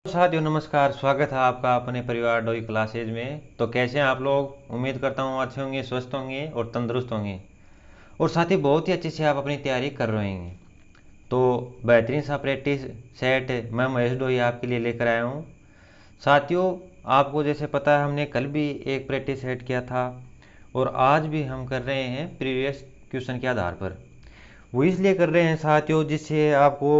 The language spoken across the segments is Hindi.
साथियों नमस्कार, स्वागत है आपका अपने परिवार डोई क्लासेज में। तो कैसे हैं आप लोग? उम्मीद करता हूँ अच्छे होंगे, स्वस्थ होंगे और तंदुरुस्त होंगे। और साथ ही बहुत ही अच्छे से आप अपनी तैयारी कर रहे हैं। तो बेहतरीन सा प्रैक्टिस सेट मैं महेश डोई आपके लिए लेकर आया हूँ। साथियों, आपको जैसे पता है हमने कल भी एक प्रैक्टिस सेट किया था और आज भी हम कर रहे हैं प्रीवियस क्वेश्चन के आधार पर। वो इसलिए कर रहे हैं साथियों जिससे आपको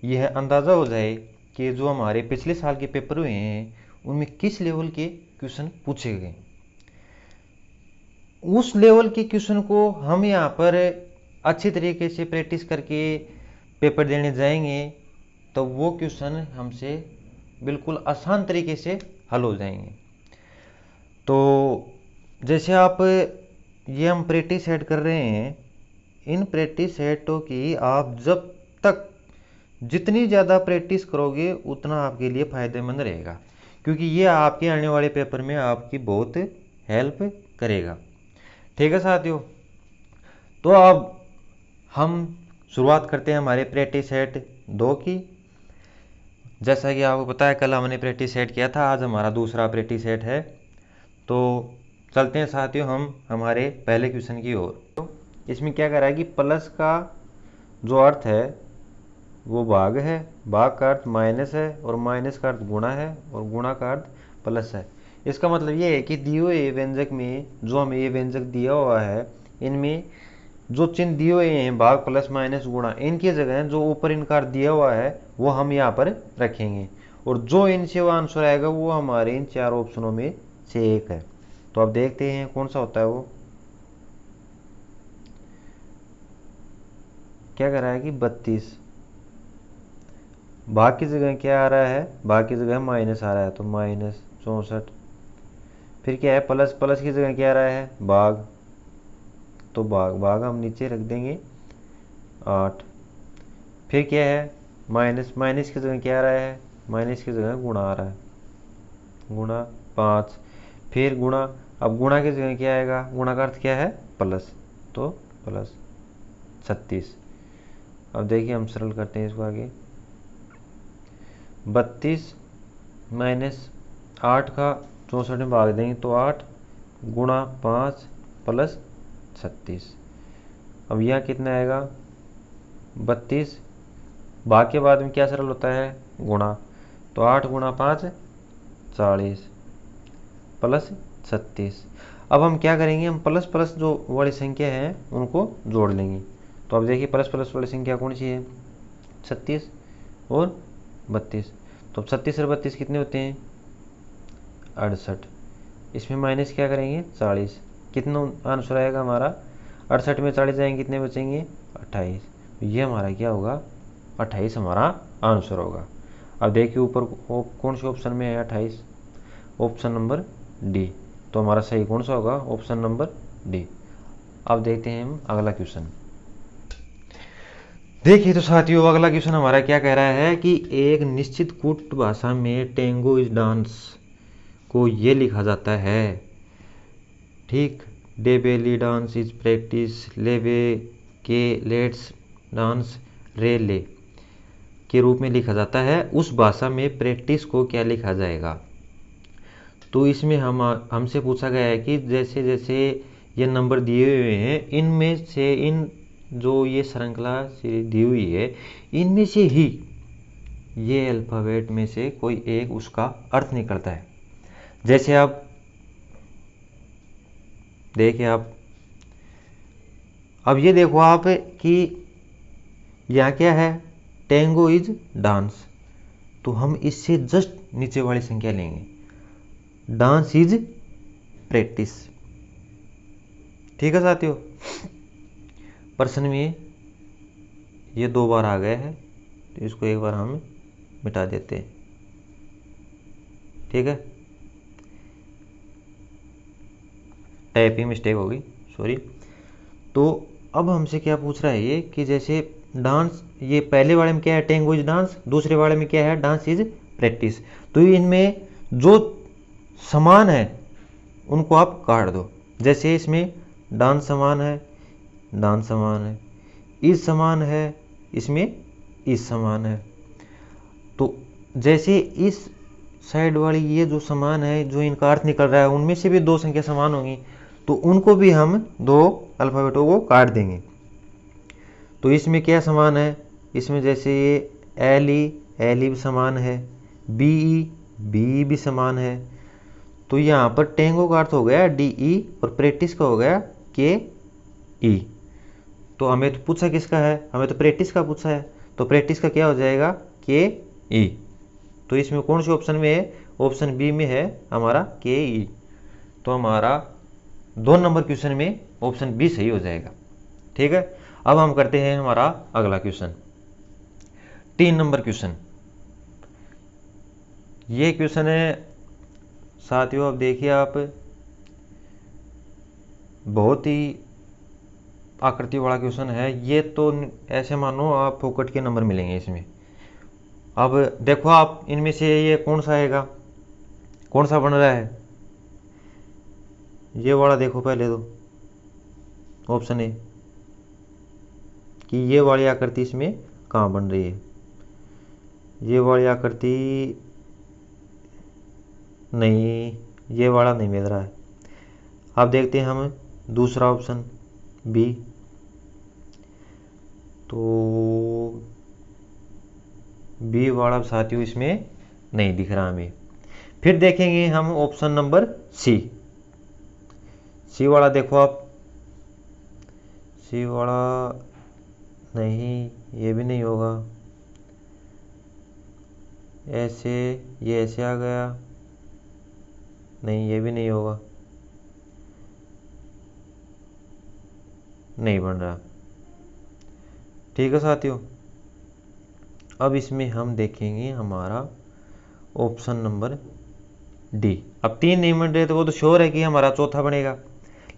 यह अंदाज़ा हो जाए कि जो हमारे पिछले साल के पेपर हुए हैं उनमें किस लेवल के क्वेश्चन पूछे गए। उस लेवल के क्वेश्चन को हम यहाँ पर अच्छी तरीके से प्रैक्टिस करके पेपर देने जाएंगे तो वो क्वेश्चन हमसे बिल्कुल आसान तरीके से हल हो जाएंगे। तो जैसे आप ये हम प्रैक्टिस सेट कर रहे हैं, इन प्रैक्टिस सेटों की आप जब तक जितनी ज़्यादा प्रैक्टिस करोगे उतना आपके लिए फ़ायदेमंद रहेगा, क्योंकि ये आपके आने वाले पेपर में आपकी बहुत हेल्प करेगा। ठीक है साथियों, तो अब हम शुरुआत करते हैं हमारे प्रैक्टिस सेट 2 की। जैसा कि आपको पता है कल हमने प्रैक्टिस सेट किया था, आज हमारा दूसरा प्रैक्टिस सेट है। तो चलते हैं साथियों हम हमारे पहले क्वेश्चन की ओर। इसमें क्या करा है कि प्लस का जो अर्थ है वो भाग है, भाग का अर्थ माइनस है और माइनस का अर्थ गुणा है और गुणा का अर्थ प्लस है। इसका मतलब ये है कि दिए हुए व्यंजक में जो हमें ये व्यंजक दिया हुआ है इनमें जो चिन्ह दिए हुए हैं भाग प्लस माइनस गुणा, इनकी जगह जो ऊपर इनका अर्थ दिया हुआ है वो हम यहाँ पर रखेंगे और जो इनसे वो आंसर आएगा वो हमारे इन 4 ऑप्शनों में से एक है। तो अब देखते हैं कौन सा होता है वो। क्या कर रहा है कि 32 भाग की जगह क्या आ रहा है, भाग की जगह माइनस आ रहा है तो माइनस 64। फिर क्या है प्लस, प्लस की जगह क्या आ रहा है भाग, तो भाग भाग हम नीचे रख देंगे 8। फिर क्या है माइनस, माइनस की जगह क्या आ रहा है, माइनस की जगह गुणा आ रहा है, गुणा 5। फिर गुणा, अब गुणा की जगह क्या आएगा, गुणा का अर्थ क्या है प्लस, तो प्लस 36। अब देखिए हम सरल करते हैं इसको आगे। 32 माइनस 8 का 64 में भाग देंगे तो 8 गुणा 5 प्लस 36। अब यहाँ कितना आएगा 32, भाग के बाद में क्या सरल होता है गुणा, तो 8 गुणा 5 40 प्लस 36। अब हम क्या करेंगे, हम प्लस प्लस जो वाली संख्या है उनको जोड़ लेंगे। तो अब देखिए प्लस प्लस वाली संख्या कौन सी है 36 और 32। तो 36 और 32 कितने होते हैं 68। इसमें माइनस क्या करेंगे 40, कितना आंसर आएगा हमारा 68 में 40 जाएंगे कितने बचेंगे 28। ये हमारा क्या होगा 28 हमारा आंसर होगा। अब देखिए ऊपर कौन से ऑप्शन में है 28, ऑप्शन नंबर डी। तो हमारा सही कौन सा होगा ऑप्शन नंबर डी। अब देखते हैं हम अगला क्वेश्चन। देखिए तो साथियों अगला क्वेश्चन हमारा क्या कह रहा है कि एक निश्चित कूट भाषा में टेंगो इज डांस को ये लिखा जाता है, ठीक, day belly dance is practice लेवे के लेट्स डांस रे ले के रूप में लिखा जाता है। उस भाषा में प्रैक्टिस को क्या लिखा जाएगा। तो इसमें हमसे पूछा गया है कि जैसे जैसे ये नंबर दिए हुए हैं इनमें से इन जो ये श्रृंखला दी हुई है इनमें से ही ये अल्फ़ाबेट में से कोई एक उसका अर्थ निकलता है। जैसे आप देखिए, आप अब ये देखो आप कि यहाँ क्या है टेंगो इज डांस, तो हम इससे जस्ट नीचे वाली संख्या लेंगे, डांस इज प्रैक्टिस। ठीक है साथियों, प्रश्न में ये 2 बार आ गए हैं तो इसको एक बार हम मिटा देते हैं। ठीक है, टाइपिंग मिस्टेक होगी, सॉरी। तो अब हमसे क्या पूछ रहा है ये कि जैसे डांस, ये पहले वाले में क्या है टेंगो इज डांस, दूसरे वाले में क्या है डांस इज प्रैक्टिस। तो इनमें जो समान है उनको आप काट दो। जैसे इसमें डांस समान है, डांस समान है, इज समान है, इसमें इज समान है। तो जैसे इस साइड वाली ये जो समान है, जो इनका अर्थ निकल रहा है, उनमें से भी दो संख्या समान होंगी, तो उनको भी हम दो अल्फ़ाबेटों को काट देंगे। तो इसमें क्या समान है, इसमें जैसे ये एल ई भी समान है, बी भी समान है। तो यहाँ पर टेंगो का अर्थ हो गया डी ई और प्रैक्टिस का हो गया के ई। तो हमें तो पूछा किसका है, हमें तो प्रैक्टिस का पूछा है, तो प्रैक्टिस का क्या हो जाएगा के ई। तो इसमें कौन से ऑप्शन में है, ऑप्शन बी में है हमारा के ई। तो हमारा 2 नंबर क्वेश्चन में ऑप्शन बी सही हो जाएगा। ठीक है, अब हम करते हैं हमारा अगला क्वेश्चन, 3 नंबर क्वेश्चन। ये क्वेश्चन है साथियों, अब देखिए आप, बहुत ही आकृति वाला क्वेश्चन है ये। तो ऐसे मानो आप फोकट के नंबर मिलेंगे इसमें। अब देखो आप, इनमें से ये कौन सा आएगा, कौन सा बन रहा है, ये वाला देखो पहले तो, ऑप्शन ए, कि ये वाली आकृति इसमें कहाँ बन रही है। ये वाली आकृति नहीं, ये वाला नहीं मिल रहा है। अब देखते हैं हम दूसरा ऑप्शन बी। तो बी वाला साथियों इसमें नहीं दिख रहा हमें। फिर देखेंगे हम ऑप्शन नंबर सी। सी वाला देखो आप, सी वाला नहीं, ये भी नहीं होगा। ऐसे, ये ऐसे आ गया, नहीं ये भी नहीं होगा, नहीं बन रहा। ठीक है साथियों, अब इसमें हम देखेंगे हमारा ऑप्शन नंबर डी। अब 3 नहीं बन रहे तो वो तो श्योर है कि हमारा चौथा बनेगा,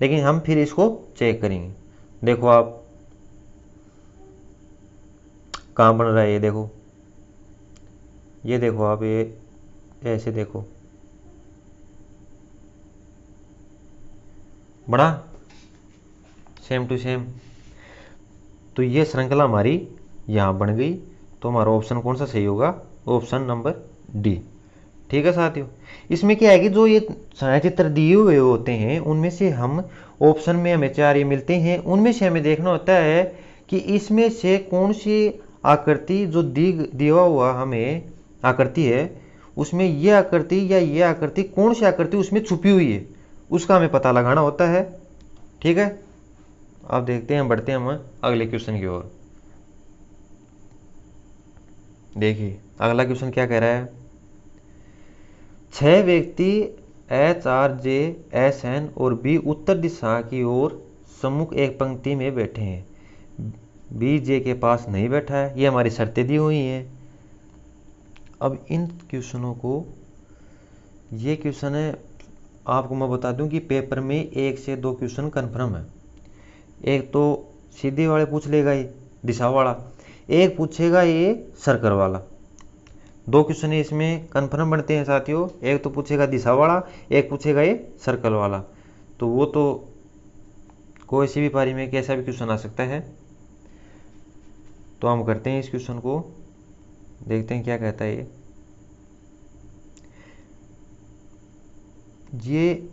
लेकिन हम फिर इसको चेक करेंगे। देखो आप कहाँ बन रहा है, ये देखो, ये देखो आप, ये ऐसे देखो, बड़ा सेम टू सेम। तो ये श्रृंखला हमारी यहाँ बन गई। तो हमारा ऑप्शन कौन सा सही होगा, ऑप्शन नंबर डी। ठीक है साथियों, इसमें क्या है कि जो ये छायाचित्र दिए हुए होते हैं उनमें से हम ऑप्शन में हमें 4 ये मिलते हैं, उनमें से हमें देखना होता है कि इसमें से कौन सी आकृति जो दिया हुआ हमें आकृति है, उसमें ये आकृति या ये आकृति, कौन सी आकृति उसमें छुपी हुई है, उसका हमें पता लगाना होता है। ठीक है, अब देखते हैं, बढ़ते हैं हम अगले क्वेश्चन की ओर। देखिए अगला क्वेश्चन क्या कह रहा है, 6 व्यक्ति H R J S N और बी उत्तर दिशा की ओर सम्मुख एक पंक्ति में बैठे हैं, बी जे के पास नहीं बैठा है। ये हमारी शर्तें दी हुई हैं। अब इन क्वेश्चनों को, ये क्वेश्चन है, आपको मैं बता दूं कि पेपर में 1 से 2 क्वेश्चन कन्फर्म है। एक तो सीधे वाले पूछ लेगा ये दिशा वाला, एक पूछेगा ये सर्कल वाला। 2 क्वेश्चन इसमें कन्फर्म बनते हैं साथियों, एक तो पूछेगा दिशा वाला, एक पूछेगा ये सर्कल वाला। तो वो तो कोई सी भी पारी में कैसा भी क्वेश्चन आ सकता है। तो हम करते हैं इस क्वेश्चन को, देखते हैं क्या कहता है ये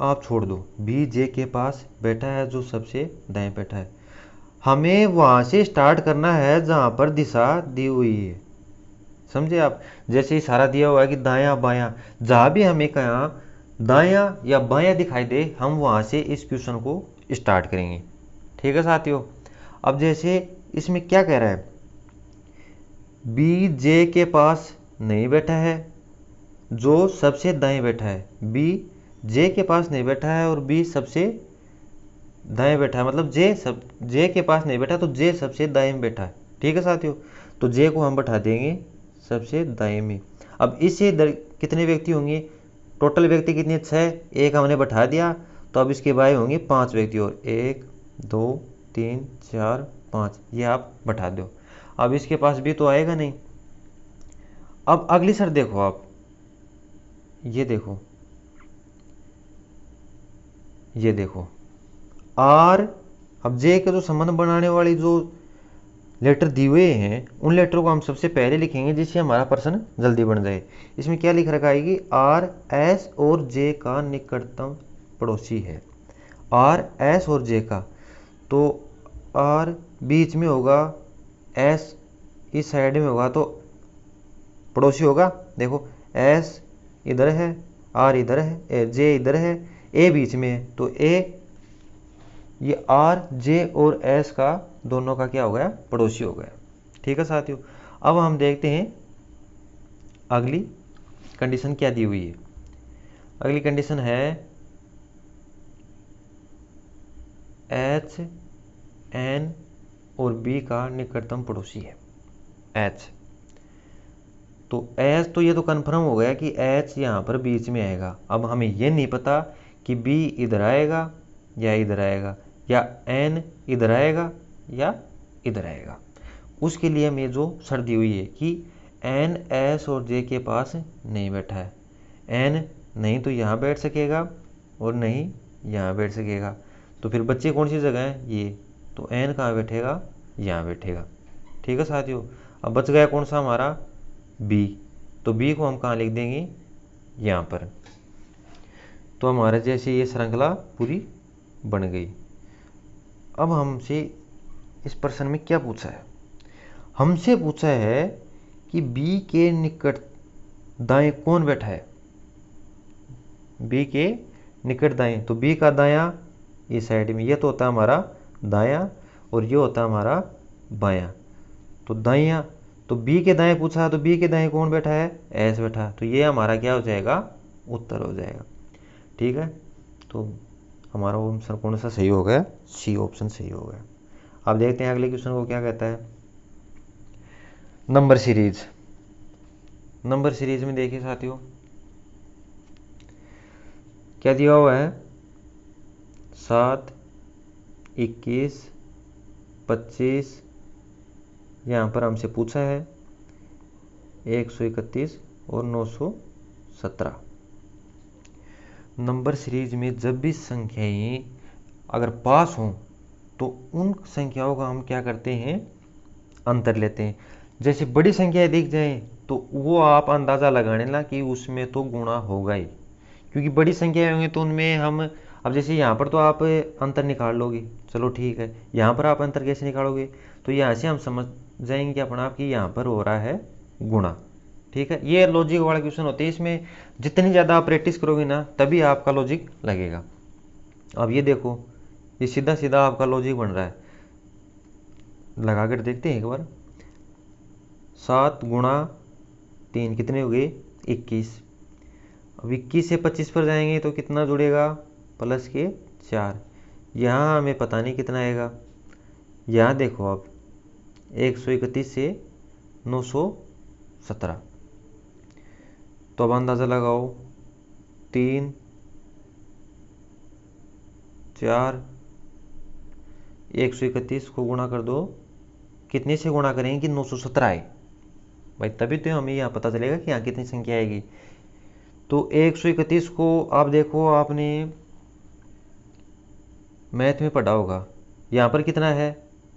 आप छोड़ दो, बी जे के पास बैठा है जो सबसे दाएं बैठा है, हमें वहां से स्टार्ट करना है जहां पर दिशा दी हुई है। समझे आप, जैसे इशारा दिया हुआ है कि दायां बायां, जहां भी हमें कहाँ दायां या बायां दिखाई दे हम वहां से इस क्वेश्चन को स्टार्ट करेंगे। ठीक है साथियों, अब जैसे इसमें क्या कह रहा है, बी जे के पास नहीं बैठा है जो सबसे दाएं बैठा है, बी जे के पास नहीं बैठा है और बी सबसे दाएं बैठा है, मतलब जे के पास नहीं बैठा तो जे सबसे दाएं बैठा है। ठीक है साथियों, तो जे को हम बैठा देंगे सबसे दाएं में। अब इससे कितने व्यक्ति होंगे, टोटल व्यक्ति कितने, 6, एक हमने बैठा दिया, तो अब इसके बाय होंगे 5 व्यक्ति और 1 2 3 4 5, ये आप बैठा दो। अब इसके पास भी तो आएगा नहीं। अब अगली शर्त देखो आप, ये देखो, ये देखो आर, अब जे के जो संबंध बनाने वाली जो लेटर दिए हुए हैं उन लेटर को हम सबसे पहले लिखेंगे जिससे हमारा प्रश्न जल्दी बन जाए। इसमें क्या लिख रखा है कि आर एस और जे का निकटतम पड़ोसी है। आर एस और जे का, तो आर बीच में होगा, एस इस साइड में होगा, तो पड़ोसी होगा। देखो एस इधर है, आर इधर है, जे इधर है, ए बीच में है, तो ए ये आर जे और एस का दोनों का क्या हो गया, पड़ोसी हो गया। ठीक है साथियों, अब हम देखते हैं अगली कंडीशन क्या दी हुई है। अगली कंडीशन है एच एन और बी का निकटतम पड़ोसी है एच। तो एच तो ये तो कन्फर्म हो गया कि एच यहाँ पर बीच में आएगा। अब हमें ये नहीं पता कि बी इधर आएगा या इधर आएगा, या एन इधर आएगा या इधर आएगा। उसके लिए हमें जो शर्त दी हुई है कि एन एस और जे के पास नहीं बैठा है। एन नहीं तो यहाँ बैठ सकेगा और नहीं यहाँ बैठ सकेगा, तो फिर बच्चे कौन सी जगह है, ये, तो एन कहाँ बैठेगा, यहाँ बैठेगा। ठीक है साथियों, अब बच गया कौन सा हमारा, बी। तो बी को हम कहाँ लिख देंगे, यहाँ पर। तो हमारे जैसे ये श्रृंखला पूरी बन गई। अब हमसे इस प्रश्न में क्या पूछा है, हमसे पूछा है कि बी के निकट दाएं कौन बैठा है। बी के निकट दाएं, तो बी का दायां इस साइड में, ये तो होता है हमारा दायां और ये होता है हमारा बायां। तो दायां, तो बी के दाएं पूछा, तो बी के दाएं कौन बैठा है, एस बैठा, तो ये हमारा क्या हो जाएगा, उत्तर हो जाएगा। ठीक है, तो हमारा ऑप्शन कौन सा सही हो गया, सी ऑप्शन सही हो गया। अब देखते हैं अगले क्वेश्चन को क्या कहता है। नंबर सीरीज, नंबर सीरीज में देखिए साथियों क्या दिया हुआ है, 7, 21, 25, यहाँ पर हमसे पूछा है 131 और 917। नंबर सीरीज में जब भी संख्याएं अगर पास हों तो उन संख्याओं का हम क्या करते हैं, अंतर लेते हैं। जैसे बड़ी संख्याएं दिख जाएं तो वो आप अंदाज़ा लगाने ला कि उसमें तो गुणा होगा ही, क्योंकि बड़ी संख्याएं होंगी तो उनमें हम, अब जैसे यहाँ पर तो आप अंतर निकाल लोगे, चलो ठीक है, यहाँ पर आप अंतर कैसे निकालोगे, तो यहाँ से हम समझ जाएंगे अपना आप कि यहाँ पर हो रहा है गुणा। ठीक है, ये लॉजिक वाला क्वेश्चन होते हैं, इसमें जितनी ज़्यादा आप प्रैक्टिस करोगे ना तभी आपका लॉजिक लगेगा। अब ये देखो, ये सीधा सीधा आपका लॉजिक बन रहा है, लगा कर देखते हैं एक बार। 7 गुणा 3 कितने हो गए, 21। अब 21 से 25 पर जाएंगे तो कितना जुड़ेगा, प्लस के 4। यहाँ हमें पता नहीं कितना आएगा, यहाँ देखो अब 131 से 917, तो अब अंदाज़ा लगाओ, 3, 4, 131 को गुणा कर दो, कितने से गुणा करेंगे कि 917 आए भाई, तभी तो हमें यहाँ पता चलेगा कि यहाँ कितनी संख्या आएगी। तो 131 को आप देखो, आपने मैथ में पढ़ा होगा, यहाँ पर कितना है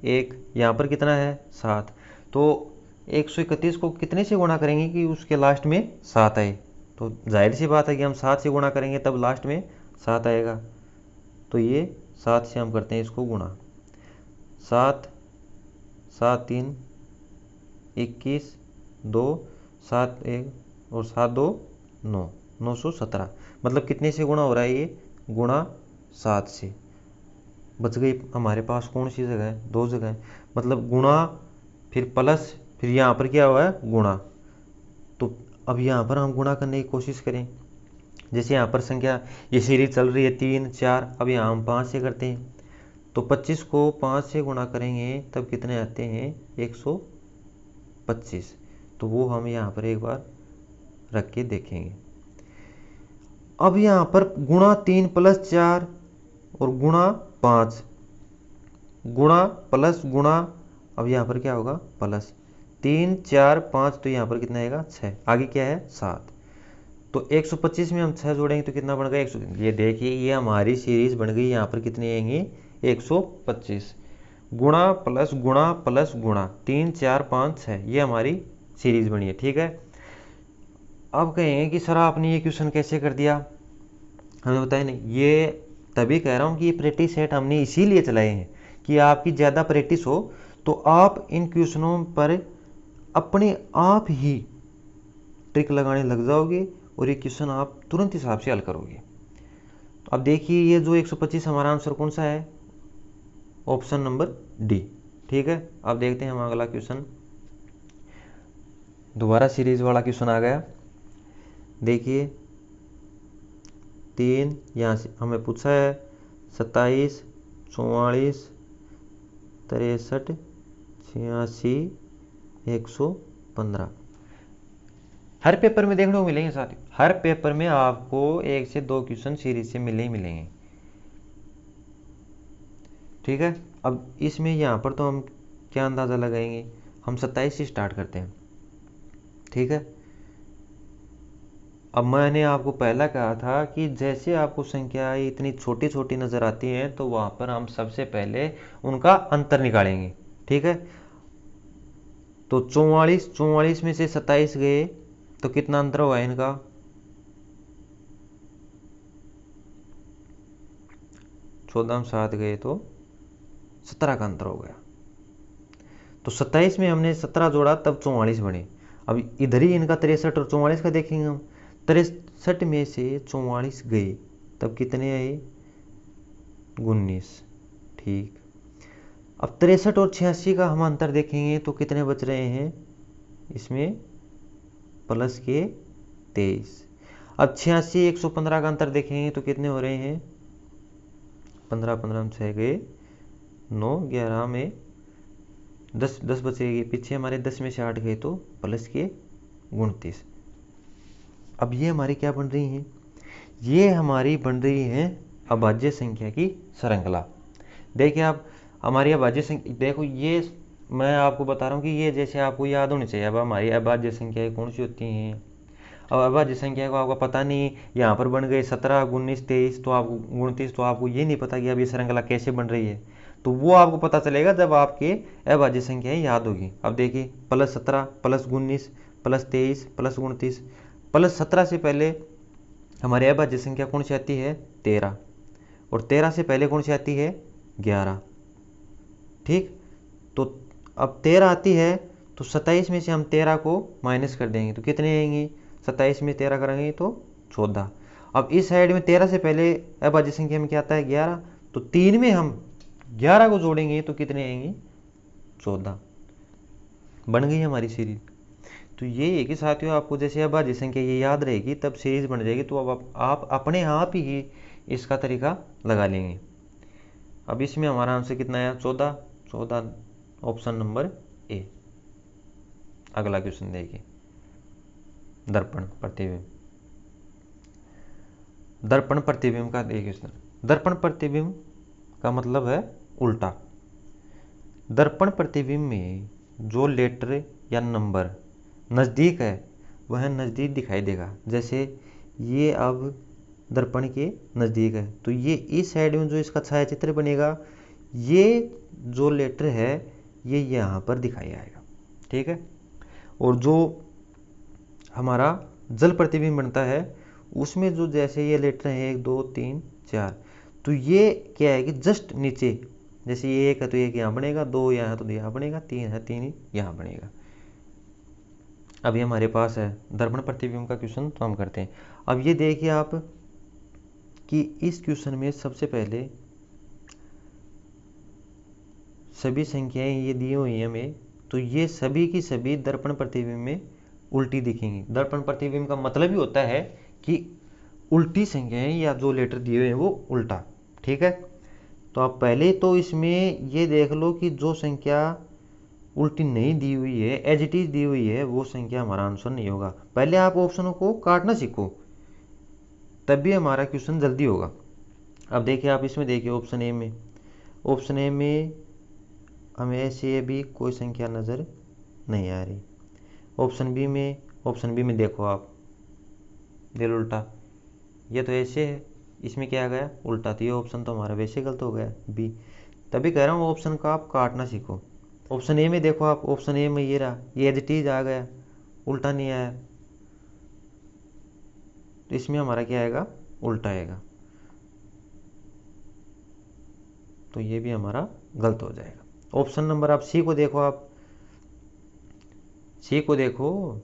1, यहाँ पर कितना है 7, तो 131 को कितने से गुणा करेंगे कि उसके लास्ट में 7 आए, तो जाहिर सी बात है कि हम 7 से गुणा करेंगे तब लास्ट में 7 आएगा। तो ये 7 से हम करते हैं इसको गुणा, 7, 7, 3, 21, 2, 7, 1 और 7, 2, 9, 917। मतलब कितने से गुणा हो रहा है ये, गुणा 7 से। बच गई हमारे पास कौन सी जगह है, 2 जगह है, मतलब गुणा फिर प्लस, फिर यहाँ पर क्या हुआ है गुणा। तो अब यहाँ पर हम गुणा करने की कोशिश करें, जैसे यहाँ पर संख्या ये सीरीज चल रही है 3, 4, अब यहाँ हम 5 से करते हैं, तो 25 को 5 से गुणा करेंगे तब कितने आते हैं 125। तो वो हम यहाँ पर एक बार रख के देखेंगे। अब यहाँ पर गुणा 3 प्लस 4 और गुणा 5, गुणा प्लस गुणा, अब यहाँ पर क्या होगा प्लस 3, 4, 5, तो यहाँ पर कितना आएगा 6, आगे क्या है 7। तो 125 में हम 6 जोड़ेंगे तो कितना बन गया 100। ये देखिए ये हमारी सीरीज बन गई, यहाँ पर कितने आएंगे 125। गुणा प्लस गुणा प्लस गुणा, 3 4 5 6, ये हमारी सीरीज बनी है। ठीक है, अब कहेंगे कि सर आपने ये क्वेश्चन कैसे कर दिया, हमें बताया नहीं। ये तभी कह रहा हूँ कि ये प्रैक्टिस सेट हमने इसीलिए चलाए हैं कि आपकी ज़्यादा प्रैक्टिस हो तो आप इन क्वेश्चनों पर अपने आप ही ट्रिक लगाने लग जाओगे और ये क्वेश्चन आप तुरंत हिसाब से हल करोगे। अब देखिए ये जो 125 हमारा आंसर कौन सा है, ऑप्शन नंबर डी। ठीक है, अब देखते हैं हम अगला क्वेश्चन, दोबारा सीरीज वाला क्वेश्चन आ गया। देखिए 3 यहाँ से हमें पूछा है 27 44 63 86 115। हर पेपर में देखने को मिलेंगे साथियों, हर पेपर में आपको 1 से 2 क्वेश्चन सीरीज से मिले ही मिलेंगे। ठीक है, अब इसमें यहाँ पर तो हम क्या अंदाज़ा लगाएंगे, हम 27 से स्टार्ट करते हैं। ठीक है, अब मैंने आपको पहला कहा था कि जैसे आपको संख्याएं इतनी छोटी छोटी नज़र आती हैं तो वहाँ पर हम सबसे पहले उनका अंतर निकालेंगे। ठीक है, तो 44 में से 27 गए तो कितना अंतर हुआ इनका, 14 में 7 गए तो 17 का अंतर हो गया। तो 27 में हमने 17 जोड़ा तब 44 बने। अब इधर ही इनका 63 और 44 का देखेंगे हम, 63 में से 44 गए तब कितने आए, 19। ठीक, अब 63 और 86 का हम अंतर देखेंगे तो कितने बच रहे हैं, इसमें प्लस के 23। अब 86 115 का अंतर देखेंगे तो कितने हो रहे हैं, 15 15 में 6 गए 9, 11 में 10 बचेगी पीछे हमारे, 10 में से 8 गए तो प्लस के 29। अब ये हमारी क्या बन रही हैं, ये हमारी बन रही है अभाज्य संख्या की श्रृंखला। देखिए आप हमारी अभाज्य संख्या, देखो ये मैं आपको बता रहा हूँ कि ये जैसे आपको याद होनी चाहिए। अब हमारी अभाज्य संख्याएं कौन सी होती हैं, अब अभाज्य संख्या को आपको पता नहीं, यहाँ पर बन गए 17 19 23 तो आपको 29, तो आपको ये नहीं पता कि अब ये श्रृंखला कैसे बन रही है, तो वो आपको पता चलेगा जब आपके अभाज्य संख्याएं याद होगी। अब देखिए +17 +19 +23 +29, +17 से पहले हमारी अभाज्य संख्या कौन सी आती है, 13, और 13 से पहले कौन सी आती है, 11। ठीक, तो अब 13 आती है तो 27 में से हम 13 को माइनस कर देंगे तो कितने आएंगे, 27 में 13 करेंगे तो 14। अब इस साइड में 13 से पहले अभाज्य संख्या में क्या आता है, 11, तो 3 में हम 11 को जोड़ेंगे तो कितने आएंगे, 14। बन गई हमारी सीरीज। तो ये है कि साथियों आपको जैसे अभाज्य संख्या ये याद रहेगी तब सीरीज बन जाएगी, तो अब आप अपने आप ही इसका तरीका लगा लेंगे। अब इसमें हमारा आंसर कितना आया, 14, ऑप्शन नंबर ए। अगला क्वेश्चन देखिए, दर्पण प्रतिबिंब। दर्पण प्रतिबिंब का देखिए क्वेश्चन, दर्पण प्रतिबिंब का मतलब है उल्टा। दर्पण प्रतिबिंब में जो लेटर या नंबर नज़दीक है वह नज़दीक दिखाई देगा। जैसे ये अब दर्पण के नज़दीक है तो ये इस साइड में जो इसका छायाचित्र बनेगा, ये जो लेटर है ये यहाँ पर दिखाई आएगा। ठीक है, और जो हमारा जल प्रतिबिंब बनता है उसमें जो जैसे ये लेटर है 1 2 3 4, तो ये क्या है कि जस्ट नीचे, जैसे ये 1 है तो 1 यहाँ बनेगा, 2 यहाँ है तो यहाँ बनेगा, 3 है 3 ही यहाँ बनेगा। अभी हमारे पास है दर्पण प्रतिबिंब का क्वेश्चन, तो हम करते हैं। अब ये देखिए आप कि इस क्वेश्चन में सबसे पहले सभी संख्याएं ये दी हुई हैं हमें, तो ये सभी की सभी दर्पण प्रतिबिंब में उल्टी दिखेंगी। दर्पण प्रतिबिंब का मतलब ही होता है कि उल्टी संख्याएं या जो लेटर दिए हुए हैं वो उल्टा। ठीक है, तो आप पहले तो इसमें ये देख लो कि जो संख्या उल्टी नहीं दी हुई है, एज इट इज दी हुई है, वो संख्या हमारा आंसर नहीं होगा। पहले आप ऑप्शनों को काटना सीखो तभी हमारा क्वेश्चन जल्दी होगा। अब देखिए आप इसमें देखिए ऑप्शन ए में, ऑप्शन ए में हमें ऐसे भी कोई संख्या नज़र नहीं आ रही। ऑप्शन बी में देखो आप, दिल उल्टा, ये तो ऐसे है, इसमें क्या आ गया उल्टा, तो ये ऑप्शन तो हमारा वैसे गलत हो गया बी। तभी कह रहा हूँ ऑप्शन का आप काटना सीखो। ऑप्शन ए में देखो आप, ऑप्शन ए में ये रहा, ये एज इट इज आ गया, उल्टा नहीं आया, तो इसमें हमारा क्या आएगा, उल्टा आएगा, तो ये भी हमारा गलत हो जाएगा। ऑप्शन नंबर आप सी को देखो, आप सी को देखो,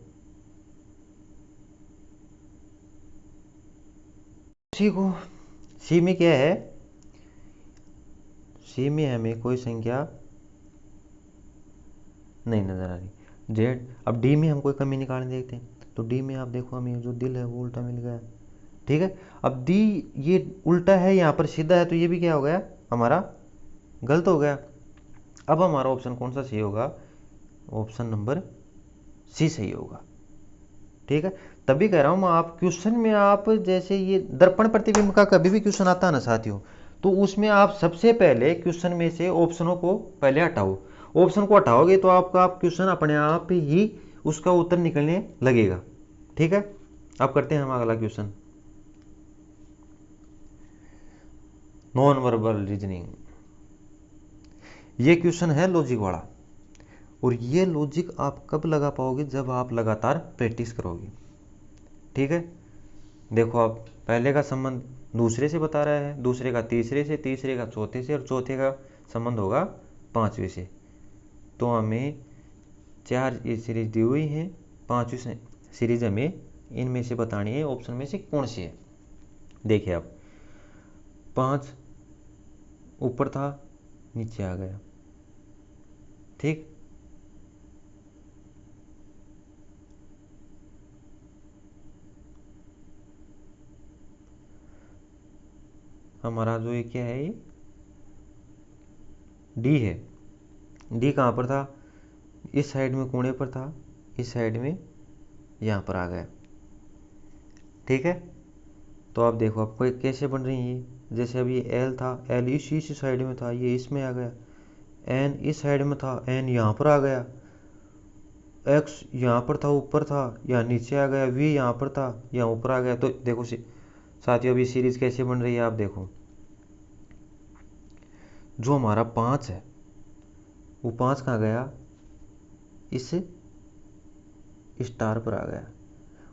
सी को, सी में क्या है, सी में हमें कोई संख्या नहीं नजर आ रही। जेड, अब डी में हम कोई कमी निकालने देखते हैं, तो डी में आप देखो हमें जो दिल है वो उल्टा मिल गया, ठीक है। अब डी ये उल्टा है, यहाँ पर सीधा है, तो ये भी क्या हो गया हमारा गलत हो गया। अब हमारा ऑप्शन कौन सा सही होगा, ऑप्शन नंबर सी सही होगा, ठीक है। तभी कह रहा हूँ मैं, आप क्वेश्चन में आप जैसे ये दर्पण प्रतिबिंब का कभी भी क्वेश्चन आता है ना साथियों, तो उसमें आप सबसे पहले क्वेश्चन में से ऑप्शनों को पहले हटाओ। ऑप्शन को हटाओगे तो आपका आप क्वेश्चन अपने आप ही उसका उत्तर निकलने लगेगा, ठीक है। अब करते हैं हम अगला क्वेश्चन, नॉन वर्बल रीजनिंग। ये क्वेश्चन है लॉजिक वाला, और ये लॉजिक आप कब लगा पाओगे, जब आप लगातार प्रैक्टिस करोगे, ठीक है। देखो आप, पहले का संबंध दूसरे से बता रहा है, दूसरे का तीसरे से, तीसरे का चौथे से, और चौथे का संबंध होगा पांचवे से। तो हमें 4 ये सीरीज दी हुई है, 5वीं सीरीज हमें इनमें से बतानी है, ऑप्शन में से कौन सी है। देखिए आप, 5 ऊपर था, नीचे आ गया, ठीक। हमारा जो ये क्या है, ये डी है। डी कहाँ पर था, इस साइड में कोने पर था, इस साइड में यहाँ पर आ गया, ठीक है। तो आप देखो आपको कैसे बन रही है, जैसे अभी एल था, एल इस साइड में था, ये इसमें आ गया, एन इस साइड में था, एन यहाँ पर आ गया, एक्स यहाँ पर था, ऊपर था, यहाँ नीचे आ गया, वी यहाँ पर था, यहाँ ऊपर आ गया। तो देखो साथियों अभी सीरीज कैसे बन रही है, आप देखो, जो हमारा 5 है वो 5 कहाँ गया, इस स्टार पर आ गया,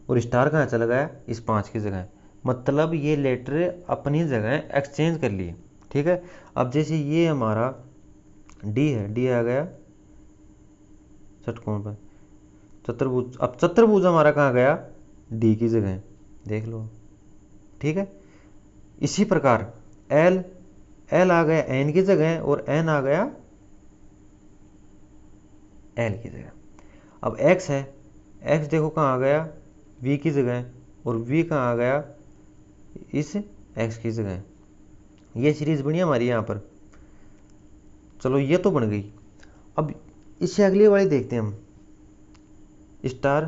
और स्टार कहाँ चला गया, इस 5 की जगह। मतलब ये लेटर अपनी जगह एक्सचेंज कर लिए, ठीक है। अब जैसे ये हमारा डी है, डी आ गया षटकोण पर, चतुर्भुज, अब चतुर्भुज हमारा कहाँ गया, डी की जगह, देख लो, ठीक है। इसी प्रकार एल, एल आ गया एन की जगह, और एन आ गया एल की जगह। अब एक्स है, एक्स देखो कहाँ आ गया, वी की जगह, और वी कहाँ आ गया, इस एक्स की जगह। ये सीरीज बनी हमारी यहाँ पर, चलो ये तो बन गई। अब इससे अगली वाली देखते हैं हम, स्टार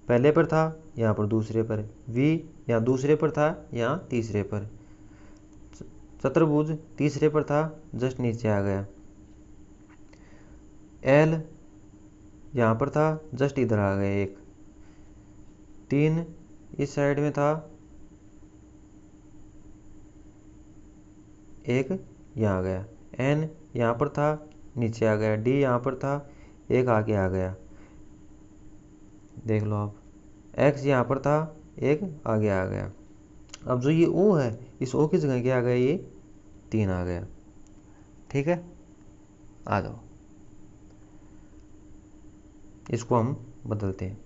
पहले पर था, यहाँ पर दूसरे पर, वी यहाँ दूसरे पर था, यहाँ तीसरे पर, चतुर्भुज तीसरे पर था, जस्ट नीचे आ गया, एल यहाँ पर था, जस्ट इधर आ गया, एक 3 इस साइड में था, एक यहाँ आ गया, एन यहाँ पर था, नीचे आ गया, डी यहाँ पर था, एक आगे आ गया, देख लो आप, एक्स यहाँ पर था, एक आगे आ गया। अब जो ये ओ है, इस ओ की जगह क्या आ गया, ये 3 आ गया, ठीक है। आ जाओ, इसको हम बदलते हैं।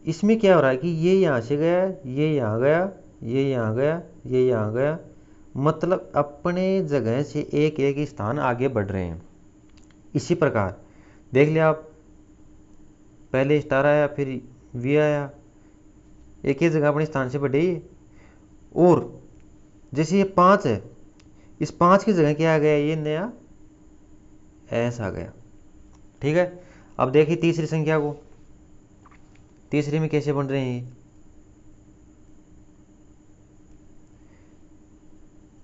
इसमें क्या हो रहा है कि ये यहाँ से गया, ये यहाँ गया, ये यहाँ गया, ये यहाँ गया, मतलब अपने जगह से एक एक स्थान आगे बढ़ रहे हैं। इसी प्रकार देख लिया आप, पहले स्टार आया, फिर वी आया, एक ही जगह अपने स्थान से बढ़े। और जैसे ये 5 है, इस 5 की जगह क्या आ गया, ये नया एस आ गया, ठीक है। अब देखिए तीसरी संख्या को, तीसरे में कैसे बन रहे हैं,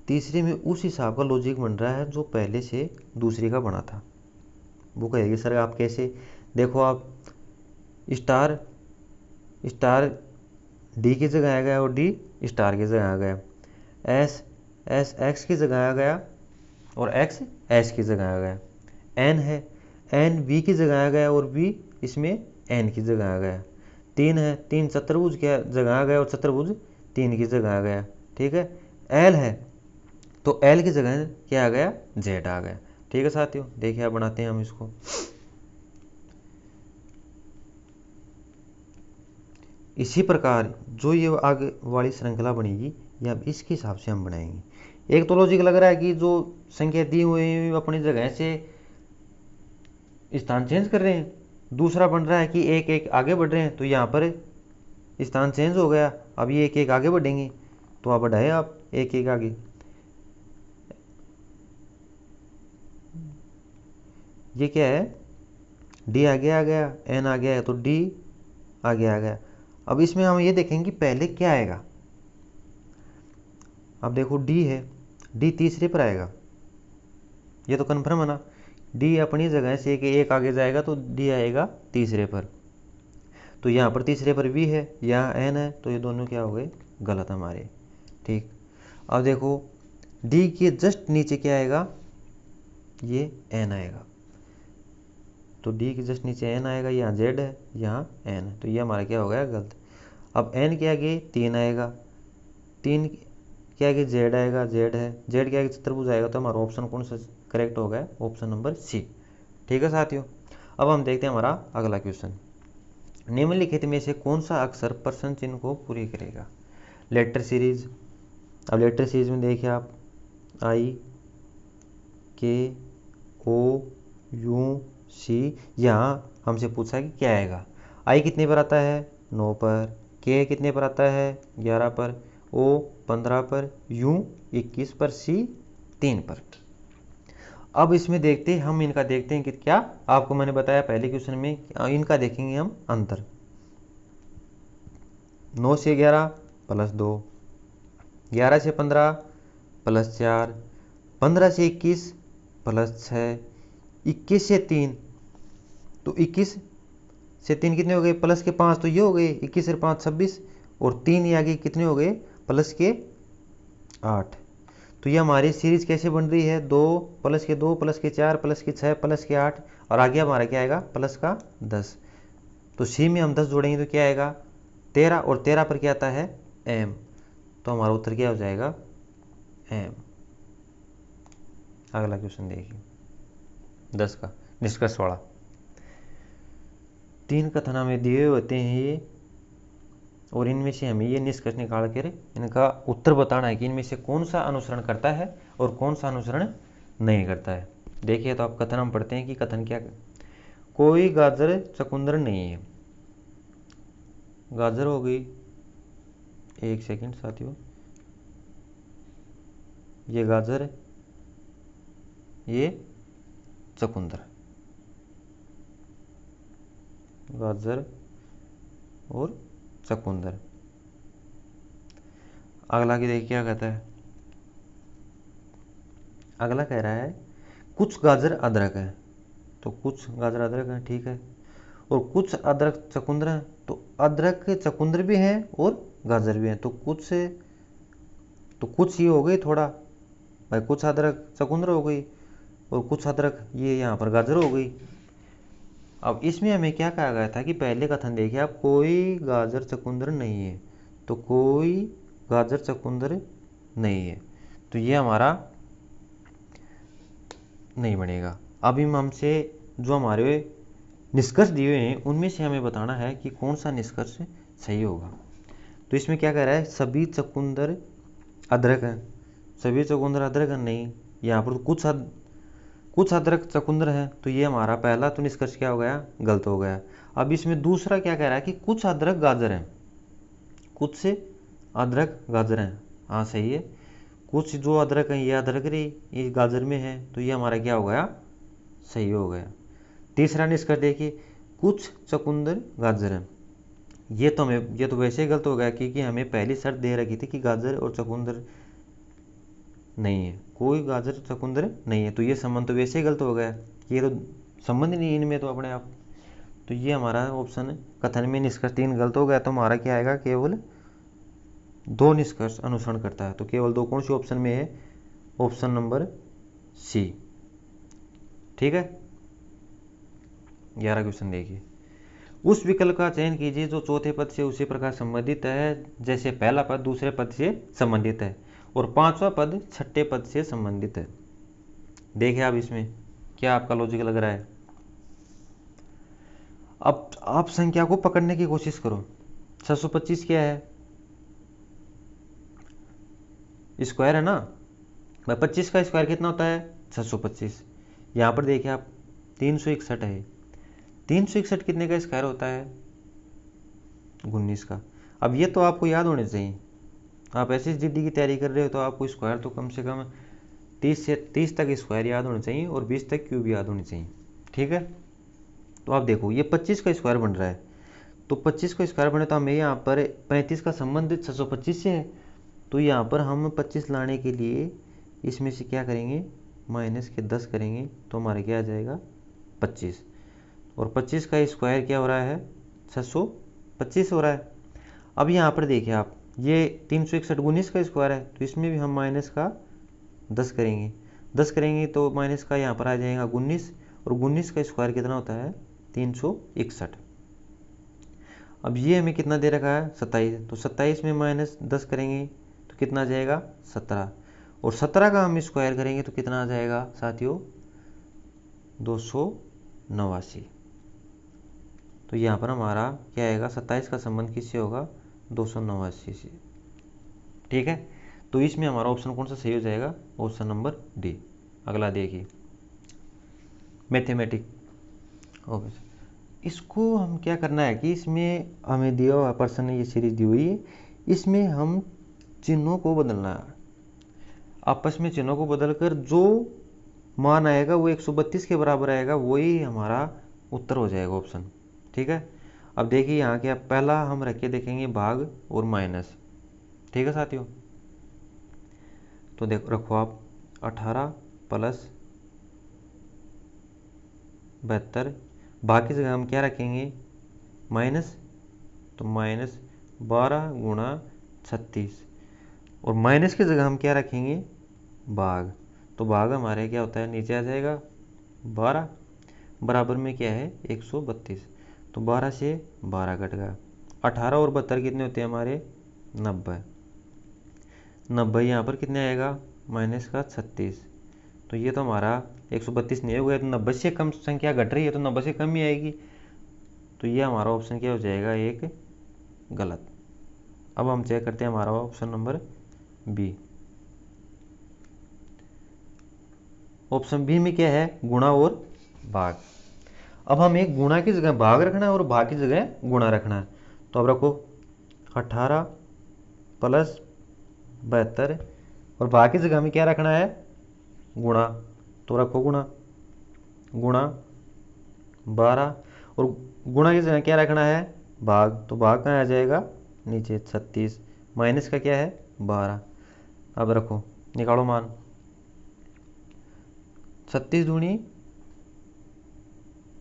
तीसरे में उस हिसाब का लॉजिक बन रहा है जो पहले से दूसरे का बना था। वो कहेगी सर आप कैसे, देखो आप, स्टार, स्टार डी की जगह आ गया, और डी स्टार की जगह आ गया, एस एस एक्स की जगह आ गया और एक्स एस की जगह आ गया। एन है, एन वी की जगह आ गया और वी इसमें एन की जगह आ गया। 3 है, 3 चतुर्भुज की जगह आ गया और चतुर्भुज 3 की जगह आ गया। ठीक है। एल है तो एल की जगह क्या आ गया, जेड आ गया। ठीक है साथियों, देखिए अब बनाते हैं हम इसको। इसी प्रकार जो ये आगे वाली श्रृंखला बनेगी ये अब इसके हिसाब से हम बनाएंगे। एक तो लॉजिक लग रहा है कि जो संख्या दी हुई है अपनी जगह से स्थान चेंज कर रहे हैं, दूसरा बन रहा है कि एक एक आगे बढ़ रहे हैं, तो यहाँ पर स्थान चेंज हो गया, अब ये एक एक आगे बढ़ेंगे, तो आप बढ़ाए आप एक एक आगे। ये क्या है, डी आगे आ गया, एन आ गया है तो डी आगे आ गया। अब इसमें हम ये देखेंगे कि पहले क्या आएगा। अब देखो डी है, डी तीसरे पर आएगा, ये तो कन्फर्म है ना। डी अपनी जगह से एक आगे जाएगा तो डी आएगा तीसरे पर, तो यहाँ पर तीसरे पर वी है, यहाँ एन है, तो ये दोनों क्या हो गए, गलत हमारे। ठीक। अब देखो डी के जस्ट नीचे क्या आएगा, ये एन आएगा, तो डी के जस्ट नीचे एन आएगा, यहाँ जेड है, यहाँ एन है, तो ये हमारा क्या हो गया, गलत। अब एन के आगे 3 आएगा, 3 के आगे जेड आएगा, जेड है, जेड के आगे चतुर्भुज आएगा, तो हमारा ऑप्शन कौन सा करेक्ट हो गया, ऑप्शन नंबर सी। ठीक है साथियों, अब हम देखते हैं हमारा अगला क्वेश्चन। निम्नलिखित में से कौन सा अक्षर प्रश्न चिन्ह को पूरी करेगा। Letter series. अब लेटर सीरीज में देखिए आप, आई के ओ यू सी, यहाँ हमसे पूछा कि क्या आएगा। आई कितने पर आता है, 9 पर, के कितने पर आता है, 11 पर, ओ 15 पर, यू 21 पर, सी 3 पर। अब इसमें देखते हैं हम, इनका देखते हैं कि क्या, आपको मैंने बताया पहले क्वेश्चन में, इनका देखेंगे हम अंतर। 9 से 11 प्लस 2, 11 से 15 प्लस 4, 15 से 21 प्लस 6, 21 से 3, तो 21 से 3 कितने हो गए, प्लस के 5, तो ये हो गए 21 से 5 26, और 3 ये आगे कितने हो गए, प्लस के 8। तो ये हमारी सीरीज कैसे बन रही है, 2 प्लस के 2 प्लस के 4 प्लस के 6 प्लस के 8, और आगे हमारा क्या आएगा, प्लस का 10। तो सी में हम 10 जोड़ेंगे तो क्या आएगा, 13, और 13 पर क्या आता है, एम, तो हमारा उत्तर क्या हो जाएगा, एम। अगला क्वेश्चन देखिए 10 का निष्कर्ष वाला। 3 कथन हमें दिए होते हैं ये, और इनमें से हमें ये निष्कर्ष निकाल कर इनका उत्तर बताना है कि इनमें से कौन सा अनुसरण करता है और कौन सा अनुसरण नहीं करता है। देखिए तो आप कथन हम पढ़ते हैं कि कथन क्या, कोई गाजर चकुंदर नहीं है। गाजर हो गई, एक सेकंड साथियों, ये गाजर, ये चकुंदर, गाजर और चकुंदर। अगला की देखिए क्या कहता है, अगला कह रहा है कुछ गाजर अदरक है, तो कुछ गाजर अदरक है, ठीक है, और कुछ अदरक चकुंदर है, तो अदरक चकुंदर भी हैं और गाजर भी हैं, तो कुछ ये हो गई थोड़ा भाई, कुछ अदरक चकुंदर हो गई और कुछ अदरक ये यहाँ पर गाजर हो गई। अब इसमें हमें क्या कहा गया था कि पहले कथन देखिए आप, कोई गाजर चकुंदर नहीं है, तो कोई गाजर चकुंदर नहीं है, तो ये हमारा नहीं बनेगा। अभी हमसे जो हमारे निष्कर्ष दिए हुए हैं उनमें से हमें बताना है कि कौन सा निष्कर्ष सही होगा। तो इसमें क्या कह रहा है, सभी चकुंदर अदरक है, सभी चकुंदर अदरक है, नहीं, यहाँ पर कुछ अदरक चकुंदर है, तो ये हमारा पहला तो निष्कर्ष क्या हो गया, गलत हो गया। अब इसमें दूसरा क्या कह रहा है कि कुछ अदरक गाजर हैं, कुछ से अदरक गाजर हैं, हाँ सही है, कुछ जो अदरक है ये अदरक रही, ये गाजर में है, तो ये हमारा क्या हो गया, सही हो गया। तीसरा निष्कर्ष देखिए, कुछ चकुंदर गाजर हैं, ये तो वैसे ही गलत हो गया क्योंकि हमें पहली शर्त दे रखी थी कि गाजर और चकुंदर नहीं है, कोई गाजर चकुंदर नहीं है, तो ये संबंध तो वैसे ही गलत हो गया, ये तो संबंध नहीं इनमें तो अपने आप, तो ये हमारा ऑप्शन कथन में निष्कर्ष 3 गलत हो गया, तो हमारा क्या आएगा, केवल दो निष्कर्ष अनुसरण करता है। तो केवल दो कौन सी ऑप्शन में है? Option number C. ठीक है, 11 क्वेश्चन देखिए। उस विकल्प का चयन कीजिए जो चौथे पद से उसी प्रकार संबंधित है जैसे पहला पद दूसरे पद से संबंधित है और पांचवा पद छठे पद से संबंधित है। देखिए आप इसमें क्या आपका लॉजिक लग रहा है। अब आप संख्या को पकड़ने की कोशिश करो। 625 क्या है? स्क्वायर है ना। 25 का स्क्वायर कितना होता है? 625। यहाँ पर देखिए आप 361 है। 361 कितने का स्क्वायर होता है? 19 का। अब ये तो आपको याद होने चाहिए। आप ऐसे जिद्दी की तैयारी कर रहे हो तो आपको स्क्वायर तो कम से कम 30 तक स्क्वायर याद होने चाहिए और 20 तक क्यूब याद होनी चाहिए। ठीक है, तो आप देखो ये 25 का स्क्वायर बन रहा है, तो 25 का स्क्वायर बने तो हमें यहाँ पर 35 का संबंध 625 से है। तो यहाँ पर हम 25 लाने के लिए इसमें से क्या करेंगे? माइनस के 10 करेंगे तो हमारे क्या आ जाएगा? 25। और 25 का स्क्वायर क्या हो रहा है? 625 हो रहा है। अब यहाँ पर देखिए आप, ये 361 19 का स्क्वायर है तो इसमें भी हम माइनस का 10 करेंगे। 10 करेंगे तो माइनस का यहाँ पर आ जाएगा 19 और 19 का स्क्वायर कितना होता है? 361। अब ये हमें कितना दे रखा है? 27। तो 27 में माइनस 10 करेंगे तो कितना आ जाएगा? 17। और 17 का हम स्क्वायर करेंगे तो कितना आ जाएगा साथियों? 289। तो यहाँ पर हमारा क्या आएगा? 27 का संबंध किससे होगा? 289 से। ठीक है, तो इसमें हमारा ऑप्शन कौन सा सही हो जाएगा? Option number D. अगला देखिए, मैथमेटिक्स। ओके, इसको हम क्या करना है कि इसमें हमें दिया हुआ पर्सन ने ये सीरीज दी हुई है, इसमें हम चिन्हों को बदलना है। आपस में चिन्हों को बदलकर जो मान आएगा वो 132 के बराबर आएगा, वही हमारा उत्तर हो जाएगा ऑप्शन। ठीक है, अब देखिए यहाँ क्या, पहला हम रख के देखेंगे भाग और माइनस। ठीक है साथियों, तो देखो रखो आप 18 प्लस 72। भाग की जगह हम क्या रखेंगे? माइनस। तो माइनस 12 गुणा 36 और माइनस की जगह हम क्या रखेंगे? भाग। तो भाग हमारे क्या होता है? नीचे आ जाएगा 12, बराबर में क्या है? 132। तो 12 से 12 कट गया। 18 और 72 कितने होते हैं हमारे? 90। 90 यहाँ पर कितने आएगा? माइनस का 36। तो ये तो हमारा 132 नहीं हो गया, तो 90 से कम संख्या घट रही है तो 90 से कम ही आएगी। तो ये हमारा ऑप्शन क्या हो जाएगा? एक गलत। अब हम चेक करते हैं हमारा option number B. Option B में क्या है? गुणा और भाग। अब हम एक गुणा की जगह भाग रखना है और भाग की जगह गुणा रखना है। तो अब रखो 18 प्लस 72 और भाग की जगह हमें क्या रखना है? गुणा। तो रखो गुणा 12 और गुणा की जगह क्या रखना है? भाग। तो भाग कहाँ आ जाएगा? नीचे 36। माइनस का क्या है? 12। अब रखो, निकालो मान। 36 दूनी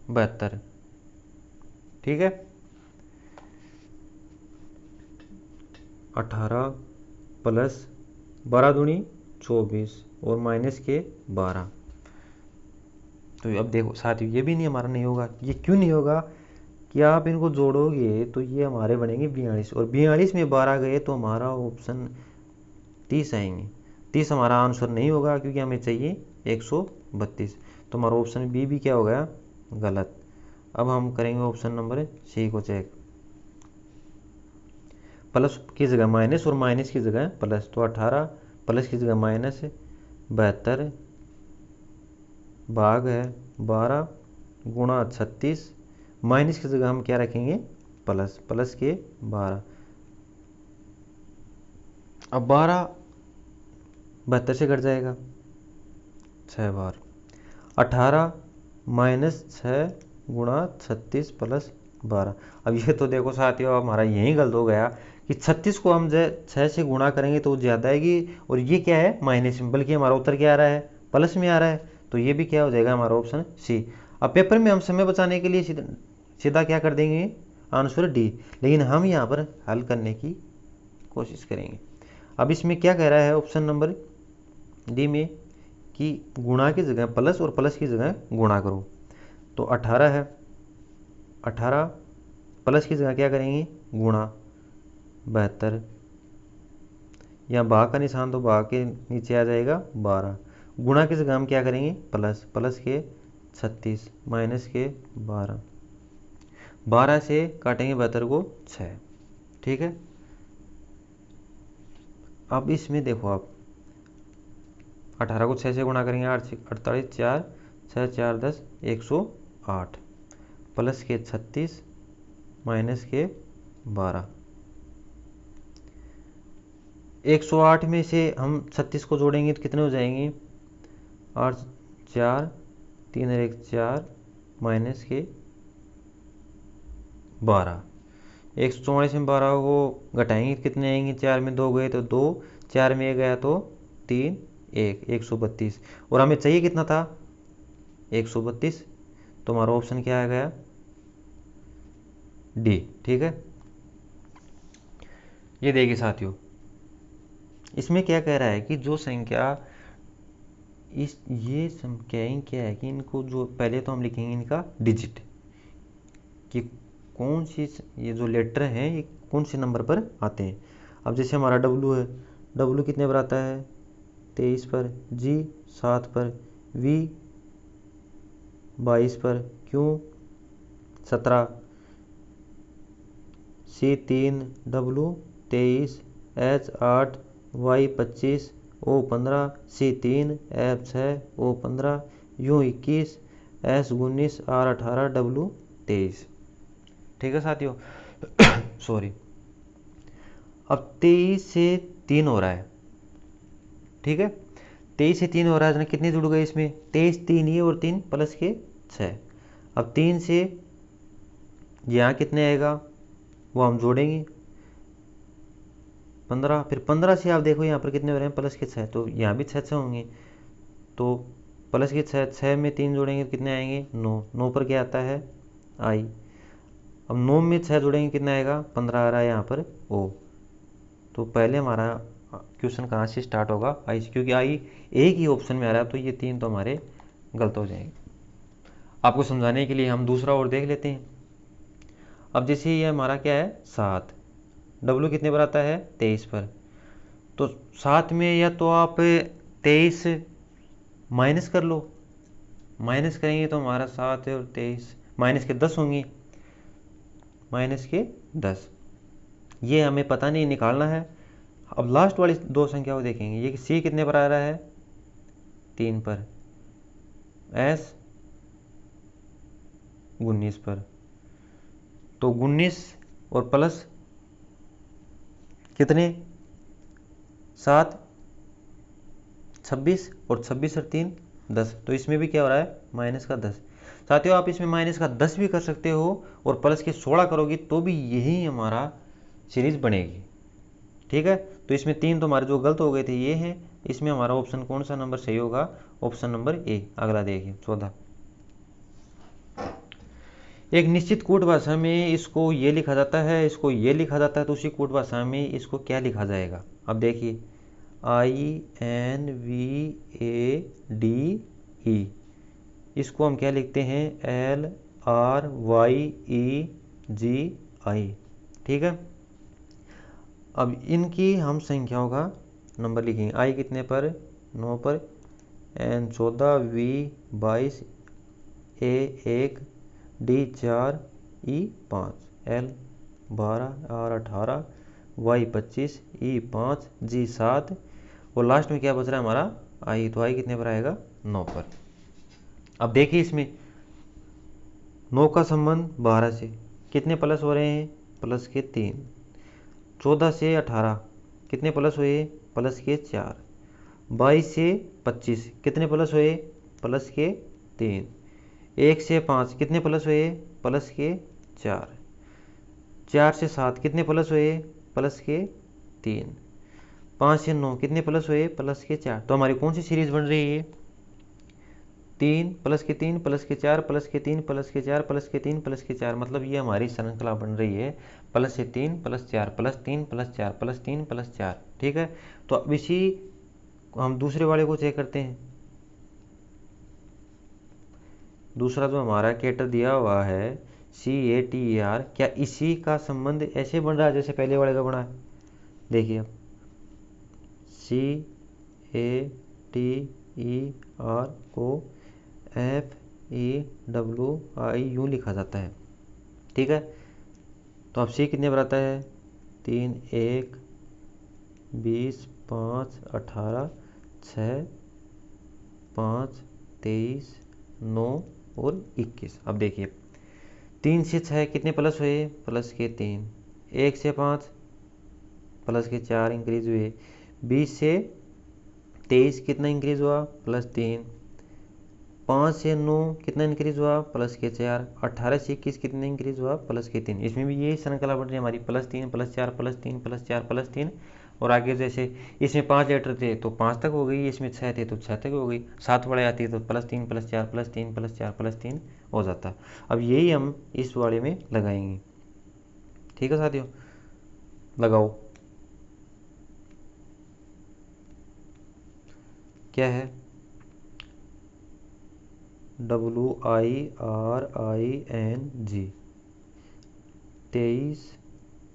72। ठीक है, 18 प्लस 12 दूनी 24 और माइनस के 12। तो अब देखो साथियों, ये भी नहीं हमारा नहीं होगा। ये क्यों नहीं होगा? कि आप इनको जोड़ोगे तो ये हमारे बनेंगे 42 और 42 में 12 गए तो हमारा ऑप्शन 30 आएंगे। 30 हमारा आंसर नहीं होगा क्योंकि हमें चाहिए 132। तो हमारा ऑप्शन बी भी क्या हो गया? गलत। अब हम करेंगे ऑप्शन नंबर सी को चेक। प्लस की जगह माइनस और माइनस की जगह प्लस। तो 18 प्लस की जगह माइनस 72 भाग है 12 गुणा 36। माइनस की जगह हम क्या रखेंगे? प्लस। प्लस के 12। अब 12 72 से कट जाएगा 6 बार। 18 माइनस 6 गुणा 36 प्लस 12। अब ये तो देखो साथियों हमारा यही गलत हो गया कि 36 को हम 6 से गुणा करेंगे तो ज़्यादा आएगी और ये क्या है? माइनस में, बल्कि हमारा उत्तर क्या आ रहा है? प्लस में आ रहा है। तो ये भी क्या हो जाएगा? हमारा ऑप्शन सी। अब पेपर में हम समय बचाने के लिए सीधा क्या कर देंगे? Answer D. लेकिन हम यहाँ पर हल करने की कोशिश करेंगे। अब इसमें क्या कह रहा है ऑप्शन नंबर डी में कि गुणा की जगह प्लस और प्लस की जगह गुणा करो। तो 18 है, 18 प्लस की जगह क्या करेंगे गुणा 72, या भाग का निशान तो भाग के नीचे आ जाएगा 12, गुणा की जगह हम क्या करेंगे प्लस, प्लस के 36 माइनस के 12, 12 से काटेंगे 72 को 6। ठीक है, अब इसमें देखो आप 18 को 6 से गुणा करेंगे 8 से 48, 4 6 4 10 108, प्लस के 36 माइनस के 12, 108 में से हम 36 को जोड़ेंगे तो कितने हो जाएंगे 8 4 3 और 1 4 माइनस के 12, 144 में 12 को घटाएंगे कितने आएंगे, 4 में 2 गए तो 2, 4 में 1 गया तो 3 1, 132, और हमें चाहिए कितना था 132, तो हमारा ऑप्शन क्या आ गया डी। ठीक है, ये देखिए साथियों, इसमें क्या कह रहा है कि जो संख्या ये संख्याएं क्या है कि इनको जो पहले तो हम लिखेंगे इनका डिजिट कि कौन सी ये जो लेटर हैं ये कौन से नंबर पर आते हैं। अब जैसे हमारा डब्लू है, डब्लू कितने पर आता है 23 पर, जी 7 पर, वी 22 पर, Q 17, C 3, W 23, H 8, Y 25, O 15, C 3, F 6, O 15, U 21, S 19, R 18, W 23। ठीक है साथियों सॉरी, अब 23 से 3 हो रहा है। ठीक है, 23 से 3 हो रहा है, कितने जुड़ गए इसमें 23 3 ही और 3 प्लस के 6। अब 3 से यहाँ कितने आएगा वो हम जोड़ेंगे 15, फिर 15 से आप देखो यहाँ पर कितने हो रहे हैं प्लस के 6, तो यहाँ भी 6 होंगे, तो प्लस के 6, 6 में 3 जोड़ेंगे कितने आएंगे 9, 9 पर क्या आता है आई। अब 9 में 6 जोड़ेंगे कितना आएगा 15 आ रहा है यहाँ पर ओ। तो पहले हमारा क्वेश्चन कहाँ से स्टार्ट होगा आई से, क्योंकि आई एक ही ऑप्शन में आ रहा है, तो ये 3 तो हमारे गलत हो जाएंगे। आपको समझाने के लिए हम दूसरा और देख लेते हैं। अब जैसे ये हमारा क्या है 7, डब्लू कितने पर आता है 23 पर, तो 7 में या तो आप 23 माइनस कर लो, माइनस करेंगे तो हमारा 7 और 23 माइनस के 10 होंगे, माइनस के 10, ये हमें पता नहीं निकालना है। अब लास्ट वाली दो संख्या को देखेंगे, ये सी कितने पर आ रहा है 3 पर, एस 19 पर, तो 19 और प्लस कितने 7 26 और 26 और 3 10, तो इसमें भी क्या हो रहा है माइनस का 10। साथियों आप इसमें माइनस का 10 भी कर सकते हो और प्लस के 16 करोगे तो भी यही हमारा सीरीज बनेगी। ठीक है, तो इसमें 3 तो हमारे जो गलत हो गए थे ये हैं, इसमें हमारा ऑप्शन कौन सा नंबर सही होगा, ऑप्शन नंबर ए। अगला देखिए 14, एक निश्चित कोड भाषा में इसको ये लिखा जाता है, इसको ये लिखा जाता है, तो उसी कोड भाषा में इसको क्या लिखा जाएगा। अब देखिए INVADE, इसको हम क्या लिखते हैं LRYEGI। ठीक है, अब इनकी हम संख्याओं का नंबर लिखेंगे, आई कितने पर 9 पर, N 14, V 22, A 1, D 4, E 5, L 12, R 18, Y 25, E 5, G 7, और लास्ट में क्या बच रहा है हमारा आई, तो आई कितने पर आएगा 9 पर। अब देखिए इसमें 9 का संबंध 12 से, कितने प्लस हो रहे हैं प्लस के 3, 14 से 18 कितने प्लस हुए प्लस के 4, 22 से 25 कितने प्लस हुए प्लस के 3, 1 से 5 कितने प्लस हुए प्लस के 4, 4 से 7 कितने प्लस हुए प्लस के 3, 5 से 9 कितने प्लस हुए प्लस के 4। तो हमारी कौन सी सीरीज बन रही है 3 प्लस के 3 प्लस के 4 प्लस के 3 प्लस के 4 प्लस के 3 प्लस के 4, मतलब ये हमारी श्रृंखला बन रही है प्लस से 3 plus 4 plus 3 plus 4 plus 3 plus 4। ठीक है, तो अब इसी हम दूसरे वाले को चेक करते हैं। दूसरा जो हमारा कैटर दिया हुआ है CATER, क्या इसी का संबंध ऐसे बन रहा है जैसे पहले वाले का बना है? देखिए अब CATER को FEWI यूँ लिखा जाता है। ठीक है, तो अब C कितने पर आता है? 3 1 20 5 18 6 5 23 9 और 21। अब देखिए 3 से 6 कितने प्लस हुए? प्लस के 3। 1 से 5 प्लस के 4 इंक्रीज हुए। 20 से 23 कितना इंक्रीज हुआ? प्लस 3। 5 से 9 कितना इंक्रीज हुआ? प्लस के 4। 18 से 21 कितना इंक्रीज हुआ? प्लस के 3। इसमें भी यही श्रृंखला बन रही है हमारी, plus 3 plus 4 plus 3 plus 4 plus 3। और आगे जैसे इसमें 5 लेटर थे तो 5 तक हो गई, इसमें 6 थे तो 6 तक हो गई, 7 वाले आती है तो plus 3 plus 4 plus 3 plus 4 plus 3 हो जाता। अब यही हम इस वाले में लगाएंगे। ठीक है साथियों, लगाओ। क्या है? WIRING 23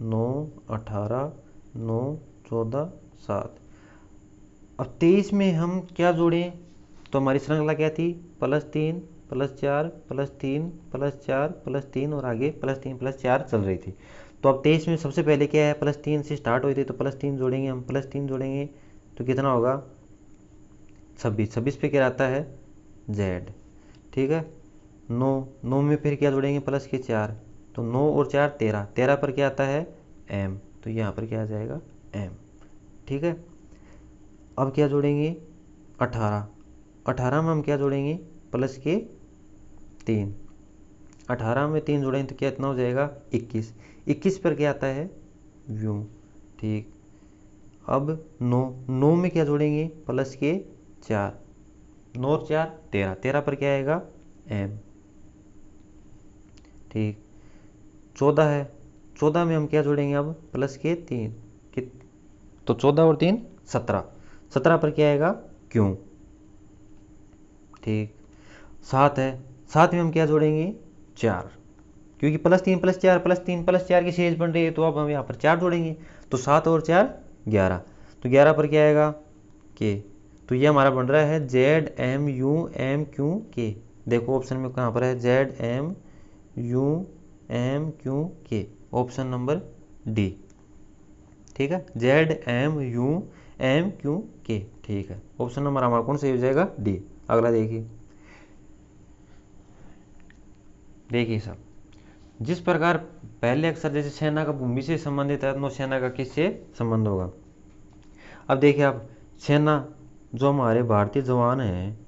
9 18 9 14 7। अब 23 में हम क्या जोड़ें? तो हमारी श्रृंखला क्या थी? Plus 3 plus 4 plus 3 plus 4 plus 3 और आगे प्लस 3 प्लस 4 चल रही थी। तो अब 23 में सबसे पहले क्या है? प्लस 3 से स्टार्ट हुई थी तो प्लस 3 जोड़ेंगे हम, प्लस 3 जोड़ेंगे तो कितना होगा? 26। 26 पे क्या आता है? Z। ठीक है, 9 में फिर क्या जोड़ेंगे? प्लस के 4, तो 9 और 4 13। 13 पर क्या आता है? M, तो यहाँ पर क्या आ जाएगा? M। ठीक है, अब क्या जोड़ेंगे? 18। 18 में हम क्या जोड़ेंगे? प्लस के 3। 18 में 3 जोड़ेंगे तो क्या इतना हो जाएगा? 21। 21 पर क्या आता है? व्यू। ठीक, अब 9 में क्या जोड़ेंगे? प्लस के 4। 9 और 4 13। 13 पर क्या आएगा? M। ठीक, 14 है। 14 में हम क्या जोड़ेंगे अब? प्लस के 3। तो 14 और 3 17। 17 पर क्या आएगा? क्यों। ठीक, 7 है। 7 में हम क्या जोड़ेंगे? 4, क्योंकि प्लस 3 प्लस 4 प्लस 3 प्लस 4 की सीरीज बन रही है, तो अब हम यहाँ पर 4 जोड़ेंगे तो 7 और 4 11। तो 11 पर क्या आएगा? के। तो ये हमारा बन रहा है ZMUMQK। देखो ऑप्शन में कहाँ पर है? ZMUMQK, option number D. ठीक है, ZMUMQK। ठीक है, ऑप्शन नंबर हमारा कौन सा हो जाएगा? डी। अगला देखिए। देखिए साहब, जिस प्रकार पहले अक्षर जैसे सेना का भूमि से संबंधित है, नौसेना का किससे संबंध होगा? अब देखिए आप, सेना जो हमारे भारतीय जवान हैं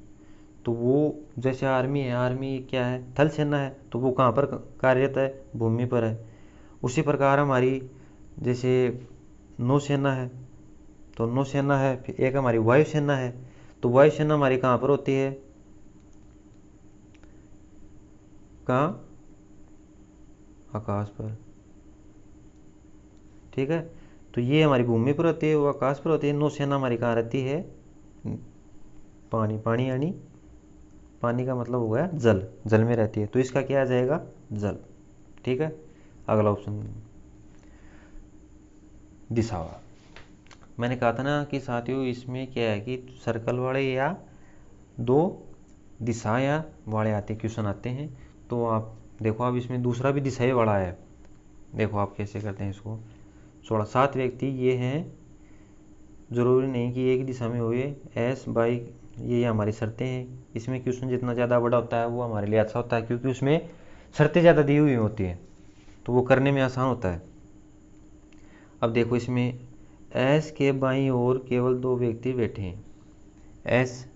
तो वो जैसे आर्मी है, आर्मी क्या है? थल सेना है, तो वो कहाँ पर कार्यरत है? भूमि पर है। उसी प्रकार हमारी जैसे नौसेना है तो नौसेना है, फिर एक हमारी वायुसेना है, तो वायुसेना हमारी कहाँ पर होती है? कहाँ? आकाश पर। ठीक है, तो ये हमारी भूमि पर होती है, वो आकाश पर होती है। नौसेना हमारी कहाँ रहती है? पानी। पानी यानी पानी का मतलब हो गया जल, जल में रहती है, तो इसका क्या आ जाएगा? जल। ठीक है, अगला ऑप्शन दिशावा। मैंने कहा था ना कि साथियों इसमें क्या है कि सर्कल वाले या दो दिशाएं वाले आते क्वेश्चन आते हैं। तो आप देखो, अब इसमें दूसरा भी दिशाएं वाला है। देखो आप कैसे करते हैं इसको। 16 7 व्यक्ति ये हैं, ज़रूरी नहीं कि एक ही दिशा में हुए। एस बाई, ये हमारी शर्तें हैं। इसमें क्वेश्चन जितना ज़्यादा बड़ा होता है वो हमारे लिए अच्छा होता है, क्योंकि उसमें शर्तें ज़्यादा दी हुई होती हैं तो वो करने में आसान होता है। अब देखो इसमें एस के बाईं ओर केवल 2 व्यक्ति बैठे हैं। एस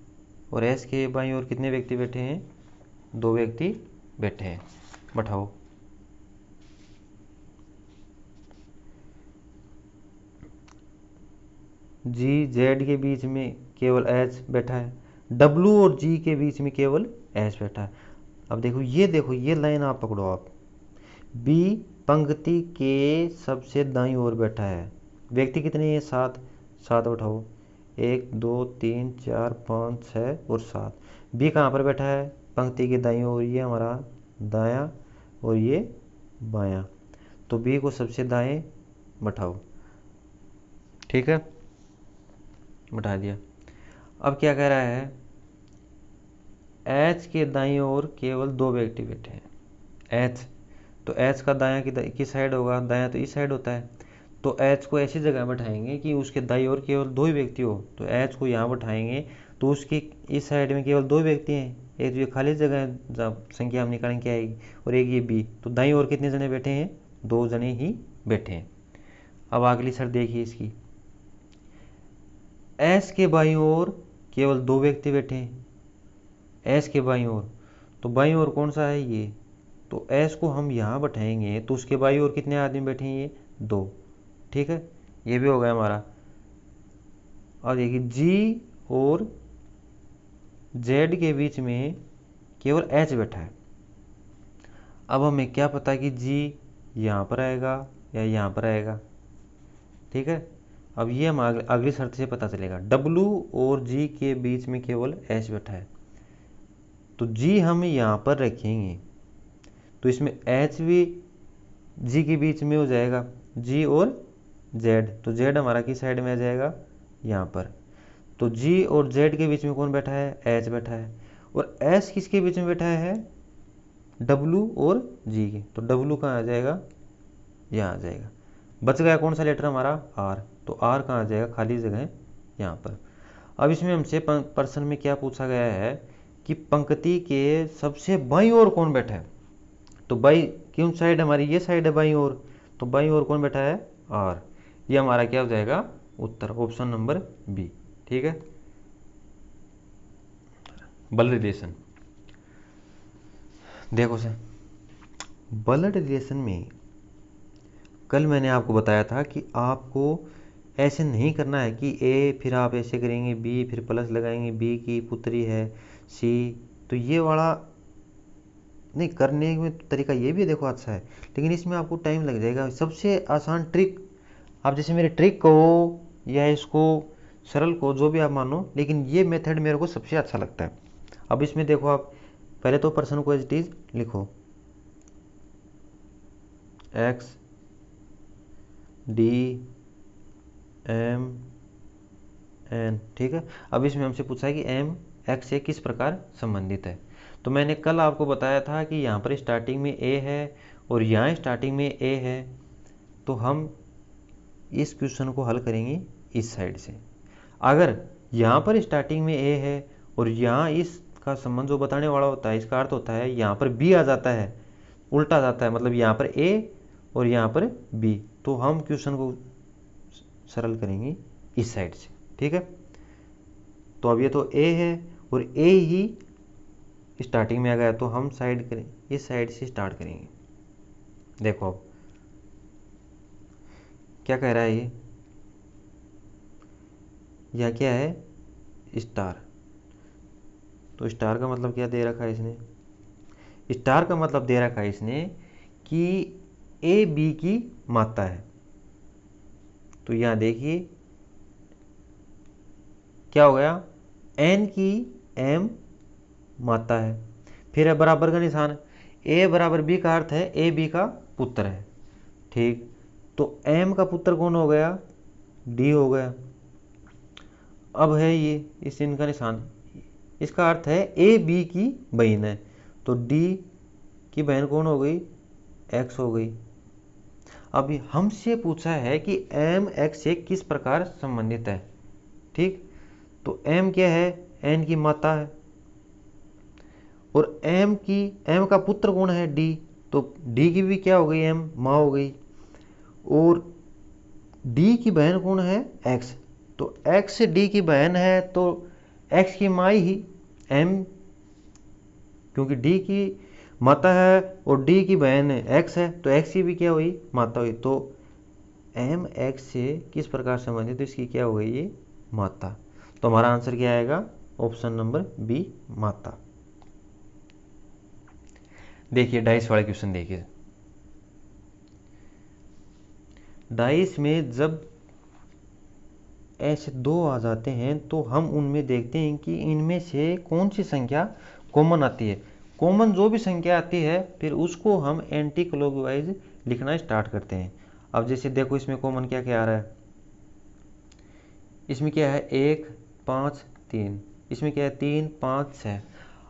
और एस के बाईं ओर कितने व्यक्ति बैठे हैं? 2 व्यक्ति बैठे हैं। बैठाओ। जी जेड के बीच में केवल एच बैठा है। W और G के बीच में केवल H बैठा है। अब देखो ये लाइन आप पकड़ो आप, B पंक्ति के सबसे दाईं ओर बैठा है। व्यक्ति कितने हैं? 7, 7 उठाओ, 1 2 3 4 5 6 और 7। बी कहाँ पर बैठा है? पंक्ति के दाईं ओर, ये हमारा दायां और ये बायां, तो बी को सबसे दाएं बैठाओ। ठीक है, बैठा दिया। अब क्या कह रहा है? एच के दाईं ओर केवल 2 व्यक्ति बैठे हैं। एच, तो एच का दायां किस साइड होगा? दायां तो इस साइड होता है, तो एच को ऐसी जगह बैठाएंगे कि उसके दाईं ओर केवल 2 ही व्यक्ति हो। तो एच को यहाँ बैठाएंगे तो उसकी इस साइड में केवल 2 व्यक्ति हैं, एक ये खाली जगह है जब संख्या हम निकालेंगे क्या आएगी, और एक ये बी। तो दाईं ओर कितने जने बैठे हैं? 2 जने ही बैठे हैं। अब अगली शर्त देखिए इसकी, एस के बाईं ओर केवल 2 व्यक्ति बैठे हैं। एस के बाईं ओर, तो बाईं ओर कौन सा है? ये। तो एस को हम यहाँ बैठाएंगे तो उसके बाईं ओर कितने आदमी बैठे हैं? ये 2। ठीक है, ये भी हो गया हमारा। और देखिए जी और जेड के बीच में केवल एच बैठा है। अब हमें क्या पता कि जी यहाँ पर आएगा या यहाँ पर आएगा। ठीक है, अब ये हम अगली शर्त से पता चलेगा। डब्लू और जी के बीच में केवल एच बैठा है, तो जी हम यहाँ पर रखेंगे तो इसमें एच भी जी के बीच में हो जाएगा, जी और जेड। तो जेड हमारा किस साइड में आ जाएगा? यहाँ पर। तो जी और जेड के बीच में कौन बैठा है? एच बैठा है। और एस किसके बीच में बैठा है? डब्लू और जी के। तो डब्लू कहाँ आ जाएगा? यहाँ आ जाएगा। बच गया कौन सा लेटर हमारा? आर। तो आर कहाँ आ जाएगा? खाली जगह है यहाँ पर। अब इसमें हमसे प्रश्न में क्या पूछा गया है कि पंक्ति के सबसे बाईं ओर कौन बैठा है? तो बाई कौन साइड हमारी? ये साइड है बाईं ओर, तो बाईं ओर कौन बैठा है? आर। ये हमारा क्या हो जाएगा? उत्तर, ऑप्शन नंबर बी। ठीक है, बल रिलेशन। देखो सर, ब्लड रिलेशन में कल मैंने आपको बताया था कि आपको ऐसे नहीं करना है कि ए फिर आप ऐसे करेंगे, बी फिर प्लस लगाएंगे, बी की पुत्री है सी, तो ये वाला नहीं करने में तरीका ये भी देखो अच्छा है, लेकिन इसमें आपको टाइम लग जाएगा। सबसे आसान ट्रिक, आप जैसे मेरे ट्रिक कहो या इसको सरल को जो भी आप मानो, लेकिन ये मेथड मेरे को सबसे अच्छा लगता है। अब इसमें देखो, आप पहले तो पर्सन को एज इट इज लिखो, एक्स डी एम एन। ठीक है, अब इसमें हमसे पूछा है कि एम एक्स से किस प्रकार संबंधित है। तो मैंने कल आपको बताया था कि यहाँ पर स्टार्टिंग में ए है और यहाँ स्टार्टिंग में ए है, तो हम इस क्वेश्चन को हल करेंगे इस साइड से। अगर यहाँ पर स्टार्टिंग में ए है और यहाँ इसका संबंध जो बताने वाला होता है, इसका अर्थ होता है यहाँ पर बी आ जाता है, उल्टा जाता है, मतलब यहाँ पर ए और यहाँ पर बी, तो हम क्वेश्चन को सरल करेंगे इस साइड से। ठीक है, तो अब ये तो ए है और ए ही स्टार्टिंग में आ गया, तो हम साइड करें, इस साइड से स्टार्ट करेंगे। देखो अब क्या कह रहा है ये, यह क्या है? स्टार। तो स्टार का मतलब क्या दे रखा है इसने? स्टार का मतलब दे रखा है इसने कि ए बी की मात्रा है। तो यहां देखिए क्या हो गया? एन की एम मात्रा है, फिर है बराबर का निशान, ए बराबर बी का अर्थ है ए बी का पुत्र है। ठीक, तो एम का पुत्र कौन हो गया? डी हो गया। अब है ये इस इनका निशान, इसका अर्थ है ए बी की बहन है, तो डी की बहन कौन हो गई? एक्स हो गई। अभी हमसे पूछा है कि एम एक्स से किस प्रकार संबंधित है। ठीक, तो एम क्या है? एन की माता है, और एम का पुत्र कौन है? डी, तो डी की भी क्या हो गई? एम माँ हो गई। और डी की बहन कौन है? एक्स, तो एक्स डी की बहन है तो एक्स की माँ ही एम, क्योंकि डी की माता है और डी की बहन एक्स है, तो एक्स की भी क्या हुई? माता हुई। तो एम एक्स से किस प्रकार संबंधित, तो इसकी क्या हो गई? ये माता। तो हमारा आंसर क्या आएगा? ऑप्शन नंबर बी माता। देखिए डाइस वाला क्वेश्चन देखिए, डाइस में जब ऐसे दो आ जाते हैं तो हम उनमें देखते हैं कि इनमें से कौन सी संख्या कॉमन आती है। कॉमन जो भी संख्या आती है फिर उसको हम एंटी क्लॉकवाइज लिखना स्टार्ट करते हैं। अब जैसे देखो इसमें कॉमन क्या क्या आ रहा है, इसमें क्या है 1 5 3, इसमें क्या है 3 5 6।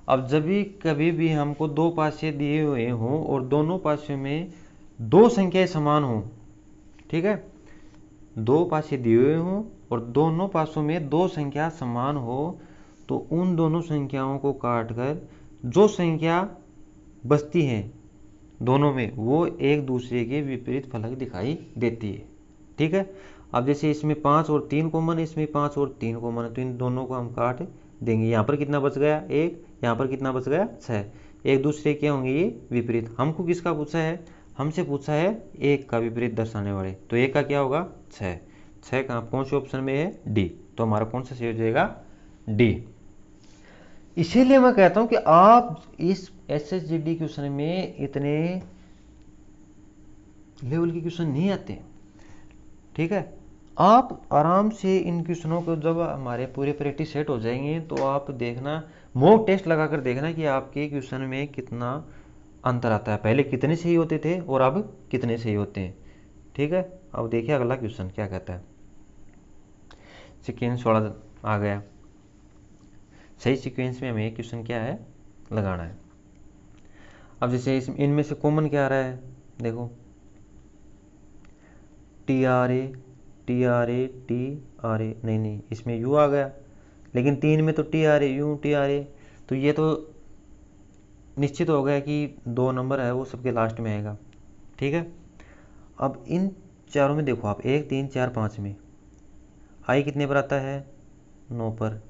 अब जब भी कभी भी हमको दो पासे दिए हुए हों और दोनों पासों में दो संख्याएं समान हों, ठीक है, दो पासे दिए हुए हों और दोनों पासों में दो संख्या समान हो, तो उन दोनों संख्याओं को काटकर जो संख्या बचती है दोनों में वो एक दूसरे के विपरीत फलक दिखाई देती है। ठीक है, अब जैसे इसमें 5 और 3 कॉमन है, इसमें 5 और 3 कॉमन है, तो इन दोनों को हम काट देंगे। यहाँ पर कितना बच गया 1, यहाँ पर कितना बच गया 6। एक दूसरे के होंगे ये विपरीत। हमको किसका पूछा है, हमसे पूछा है 1 का विपरीत दर्शाने वाले, तो 1 का क्या होगा 6। 6 कहाँ कौन से ऑप्शन में है, डी। तो हमारा कौन सा सही हो जाएगा, डी। इसीलिए मैं कहता हूं कि आप इस SSGD क्वेश्चन में इतने लेवल के क्वेश्चन नहीं आते, ठीक है। आप आराम से इन क्वेश्चनों को जब हमारे पूरे प्रैक्टिस सेट हो जाएंगे तो आप देखना, मॉक टेस्ट लगाकर देखना कि आपके क्वेश्चन में कितना अंतर आता है, पहले कितने सही होते थे और अब कितने सही होते हैं। ठीक है, अब देखिए अगला क्वेश्चन क्या कहता है। सीक्वेंस वाला आ गया, सही सीक्वेंस में हमें क्वेश्चन क्या है लगाना है। अब जैसे इनमें से कॉमन क्या आ रहा है, देखो TRA TRA TRA, नहीं इसमें U आ गया, लेकिन 3 में तो TRA U TRA, तो ये तो निश्चित हो गया कि 2 नंबर है वो सबके लास्ट में आएगा। ठीक है, अब इन चारों में देखो आप 1 3 4 5 में I कितने पर आता है 9 पर,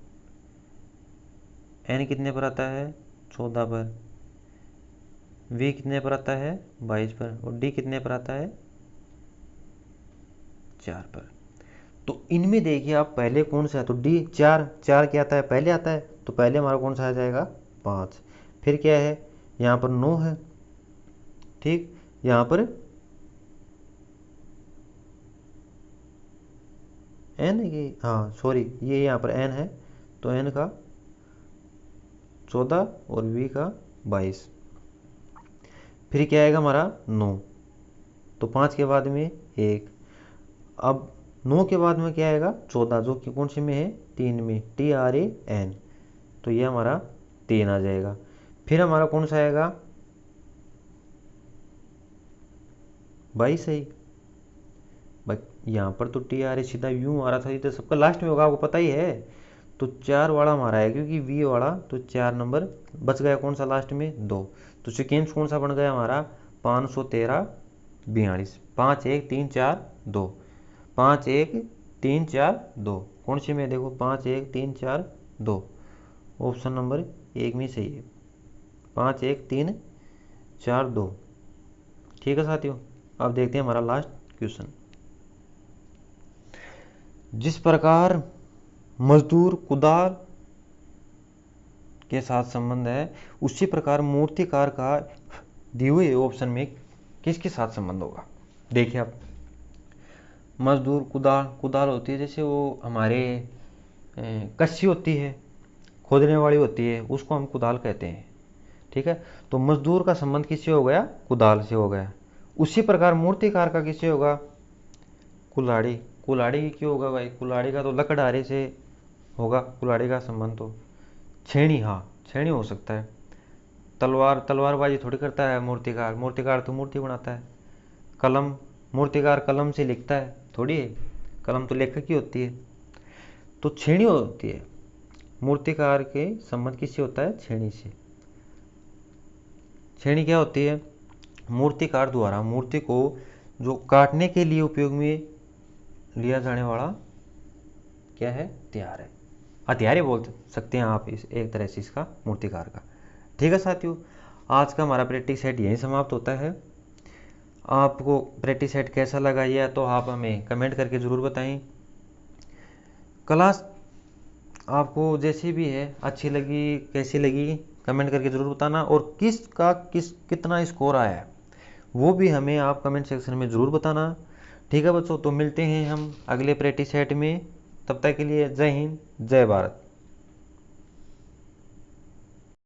N कितने पर आता है 14 पर, V कितने पर आता है 22 पर, और D कितने पर आता है 4 पर। तो इनमें देखिए आप पहले कौन सा है, तो D 4 क्या आता है पहले आता है, तो पहले हमारा कौन सा आ जाएगा 5। फिर क्या है यहाँ पर 9 है, ठीक, यहाँ पर N, ये हाँ सॉरी ये यहाँ पर N है, तो N का 14 और V का 22। फिर क्या आएगा हमारा 9, तो 5 के बाद में 1। अब 9 के बाद में क्या आएगा 14, जो कि कौन से में है 3 में, TRA N, तो ये हमारा 3 आ जाएगा। फिर हमारा कौन सा आएगा 22 सही, यहाँ पर तो TRA सीधा यूं आ रहा था, ये तो सबका लास्ट में होगा आपको पता ही है, तो 4 वाला हमारा है क्योंकि V वाला, तो 4 नंबर बच गया कौन सा लास्ट में 2। तो सिक्वेंस कौन सा बन गया हमारा 513 42, 5 1 3 4 2, 5 1 3 4 2, कौन सी में देखो 5 1 3 4 2, ऑप्शन नंबर 1 में सही है, 5 1 3 4 2। ठीक है साथियों, अब देखते हैं हमारा लास्ट क्वेश्चन। जिस प्रकार मजदूर कुदाल के साथ संबंध है, उसी प्रकार मूर्तिकार का दिए हुए ऑप्शन में किसके साथ संबंध होगा। देखिए आप, मजदूर कुदाल होती है, जैसे वो हमारे कस्सी होती है खोदने वाली होती है, उसको हम कुदाल कहते हैं। ठीक है, तो मजदूर का संबंध किससे हो गया कुदाल से हो गया। उसी प्रकार मूर्तिकार का किससे होगा कुल्हाड़ी। कुल्हाड़ी क्यों होगा भाई, कुल्हाड़ी का तो लकड़हारे से होगा कुल्हाड़ी का संबंध। तो छेनी, हाँ छेनी हो सकता है। तलवारबाजी थोड़ी करता है मूर्तिकार तो मूर्ति बनाता है। कलम, मूर्तिकार कलम से लिखता है थोड़ी है, कलम तो लेखक की होती है। तो छेनी होती है, मूर्तिकार के संबंध किससे होता है छेनी से। छेनी क्या होती है, मूर्तिकार द्वारा मूर्ति को जो काटने के लिए उपयोग में लिया जाने वाला क्या है हथियार है, हथियार ही बोल सकते हैं आप इस एक तरह से इसका मूर्तिकार का। ठीक है साथियों, आज का हमारा प्रैक्टिस सेट यहीं समाप्त होता है। आपको प्रैक्टिस सेट कैसा लगा यह तो आप हमें कमेंट करके ज़रूर बताएं। क्लास आपको जैसी भी है अच्छी लगी कैसी लगी कमेंट करके ज़रूर बताना, और कितना स्कोर आया है वो भी हमें आप कमेंट सेक्शन में ज़रूर बताना। ठीक है बच्चों, तो मिलते हैं हम अगले प्रैक्टिस सेट में। तब तक के लिए जय हिंद जय भारत।